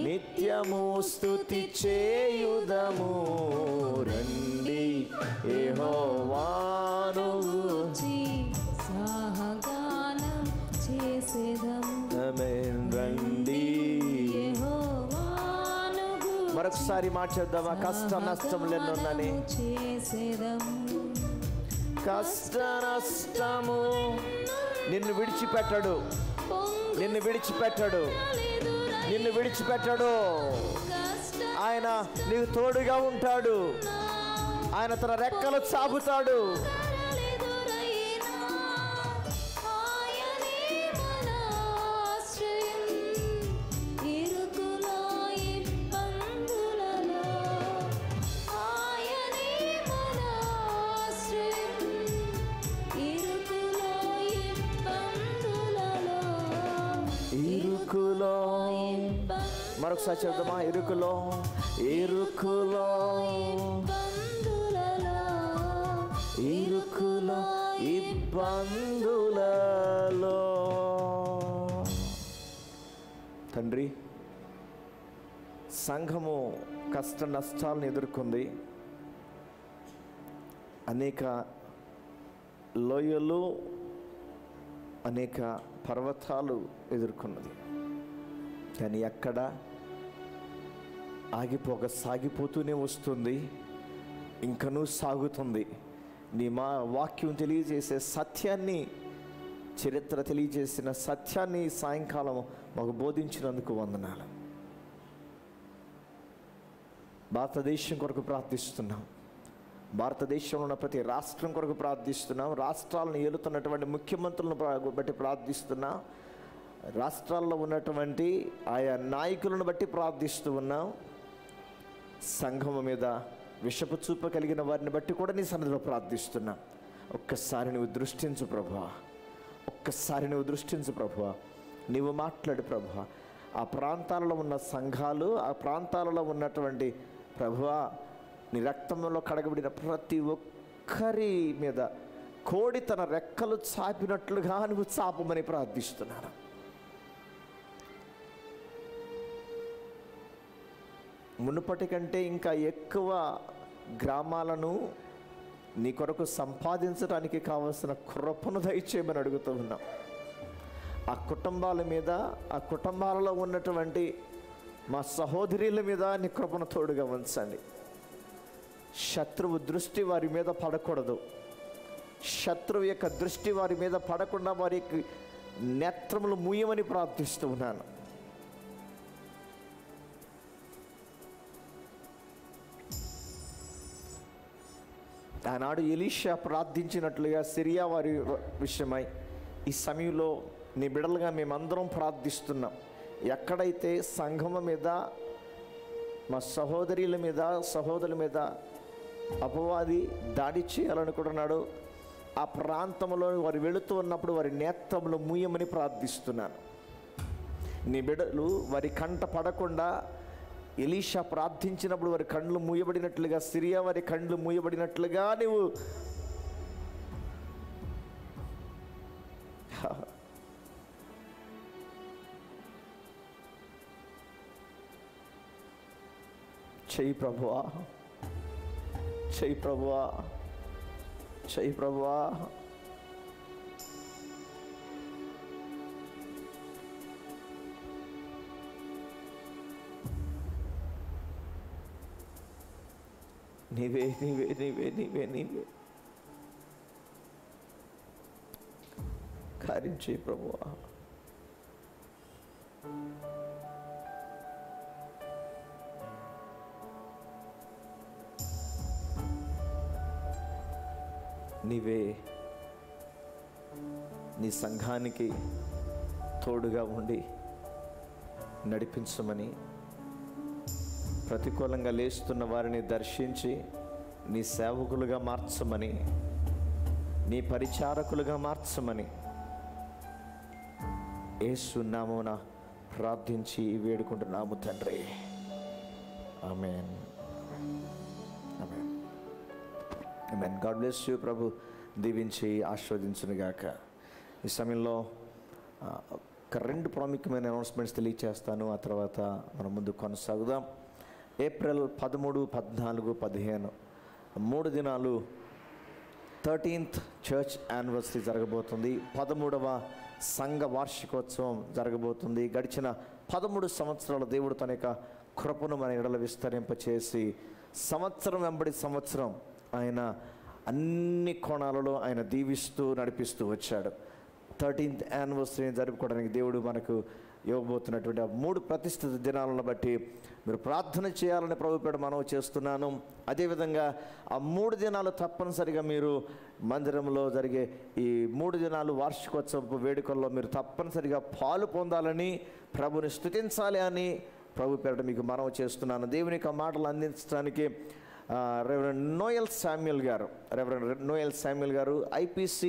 నిత్యము స్తుతి చేయుదము రండి యెహోవాను గూర్చి సహగానం చేసేదము ఆమేన్ రండి యెహోవాను గూర్చి మరొకసారి మాట్లాడదామా కష్ట నష్టములు ఎన్నున్నని చేసేదము కష్ట నష్టము నిన్ను విడిచిపెట్టడు నిన్ను విడిచిపెట్టడు నిన్ను విడిచిపెట్టడు ఆయన నీకు తోడుగా ఉంటాడు ఆయన తన రెక్కలు చాపుతాడు ఇరుకులో మరొకసారి చెప్తామా ఇరుకులో ఇరుకులో ఇరుకులో ఇబ్బందులలో తండ్రి సంఘము కష్ట నష్టాలను ఎదుర్కొంది అనేక లోయలు అనేక పర్వతాలు ఎదుర్కొన్నది కానీ ఎక్కడ ఆగిపోక సాగిపోతూనే వస్తుంది ఇంకనూ సాగుతుంది నీ మా వాక్యం తెలియజేసే సత్యాన్ని చరిత్ర తెలియజేసిన సత్యాన్ని సాయంకాలం మాకు బోధించినందుకు వందనాలు భారతదేశం కొరకు ప్రార్థిస్తున్నాం భారతదేశంలో ఉన్న ప్రతి రాష్ట్రం కొరకు ప్రార్థిస్తున్నాం రాష్ట్రాలను ఏలుతున్నటువంటి ముఖ్యమంత్రులను బట్టి ప్రార్థిస్తున్నాం రాష్ట్రాల్లో ఉన్నటువంటి ఆయా నాయకులను బట్టి ప్రార్థిస్తూ ఉన్నాం సంఘం మీద విషపు చూపు కలిగిన వారిని బట్టి కూడా నీ సన్నిధిలో ప్రార్థిస్తున్నాం ఒక్కసారి నువ్వు దృష్టించు ప్రభువా ఒక్కసారి నువ్వు దృష్టించు ప్రభువా నీవు మాట్లాడు ప్రభువా ఆ ప్రాంతాలలో ఉన్న సంఘాలు ఆ ప్రాంతాలలో ఉన్నటువంటి ప్రభువా నీ రక్తంలో కడగబడిన ప్రతి ఒక్కరి మీద కోడి తన రెక్కలు చాపినట్లుగా నువ్వు చాపమని ప్రార్థిస్తున్నాను మునుపటి కంటే ఇంకా ఎక్కువ గ్రామాలను నీ కొరకు సంపాదించడానికి కావలసిన కృపను దయచేయమని అడుగుతూ ఉన్నాం ఆ కుటుంబాల మీద ఆ కుటుంబాలలో ఉన్నటువంటి మా సహోదరుల మీద నీ కృపను తోడుగా ఉంచండి శత్రువు దృష్టి వారి మీద పడకూడదు శత్రువు యొక్క దృష్టి వారి మీద పడకుండా వారికి నేత్రములు మూయమని ప్రార్థిస్తూ ఉన్నాను ఆనాడు ఎలీషా ప్రార్థించినట్లుగా సిరియా వారి విషయమై ఈ సమయంలో నీ బిడ్డలుగా మేమందరం ప్రార్థిస్తున్నాం ఎక్కడైతే సంఘం మీద మా సహోదరుల మీద సహోదరుల మీద అపవాది దాడి చేయాలనుకుంటున్నాడు ఆ ప్రాంతంలో వారు వెళుతూ ఉన్నప్పుడు వారి నేత్రములు మూయమని ప్రార్థిస్తున్నాను నీ బిడ్డలు వారి కంట పడకుండా ఎలీషా ప్రార్థించినప్పుడు వారి కళ్ళు మూయబడినట్లుగా సిరియా వారి కళ్ళు మూయబడినట్లుగా నువ్వు చెయ్యి ప్రభువా, చెయ్యి ప్రభువా, చెయ్యి ప్రభువా. నీవే నీవే నీవే నీవే నీవే కార్యం చేయి ప్రభువా. నీవే నీ సంఘానికి తోడుగా ఉండి నడిపించమని, ప్రతికూలంగా లేస్తున్న వారిని దర్శించి నీ సేవకులుగా మార్చమని, నీ పరిచారకులుగా మార్చమని యేసు నామమున ప్రార్థించి వేడుకుంటున్నాము తండ్రి. ఆమేన్, ఆమేన్, ఆమేన్. God bless you. ప్రభు దీవించి ఆశీర్వదించునుగాక. ఈ సమయంలో ఒక 2 ప్రాముఖ్యమైన అనౌన్స్మెంట్స్ తెలియచేస్తాను. ఆ తర్వాత మనం ముందు కొనసాగుదాం. ఏప్రిల్ 13, 14, 15 3 దినాలు 13th చర్చ్ యానివర్సరీ జరగబోతుంది. 13వ సంఘ వార్షికోత్సవం జరగబోతుంది. గడిచిన 13 సంవత్సరాల దేవుడు తన యొక్క కృపను మన ఎడల విస్తరింపచేసి సంవత్సరం వెంబడి సంవత్సరం ఆయన అన్ని కోణాలలో ఆయన దీవిస్తూ నడిపిస్తూ వచ్చాడు. 13th యానివర్సరీని జరుపుకోవడానికి దేవుడు మనకు ఇవ్వబోతున్నటువంటి ఆ 3 ప్రతిష్ఠిత దినాలను బట్టి మీరు ప్రార్థన చేయాలని ప్రభుపేట మనవి చేస్తున్నాను. అదేవిధంగా ఆ 3 దినాలు తప్పనిసరిగా మీరు మందిరంలో జరిగే ఈ 3 దినాలు వార్షికోత్సవ వేడుకల్లో మీరు తప్పనిసరిగా పాలు పొందాలని, ప్రభుని స్తుతించాలి అని ప్రభుపేట మీకు మనవి చేస్తున్నాను. దేవుని యొక్క మాటలు అందించడానికి రెవరెండ్ నోయల్ శామ్యూల్ గారు, IPC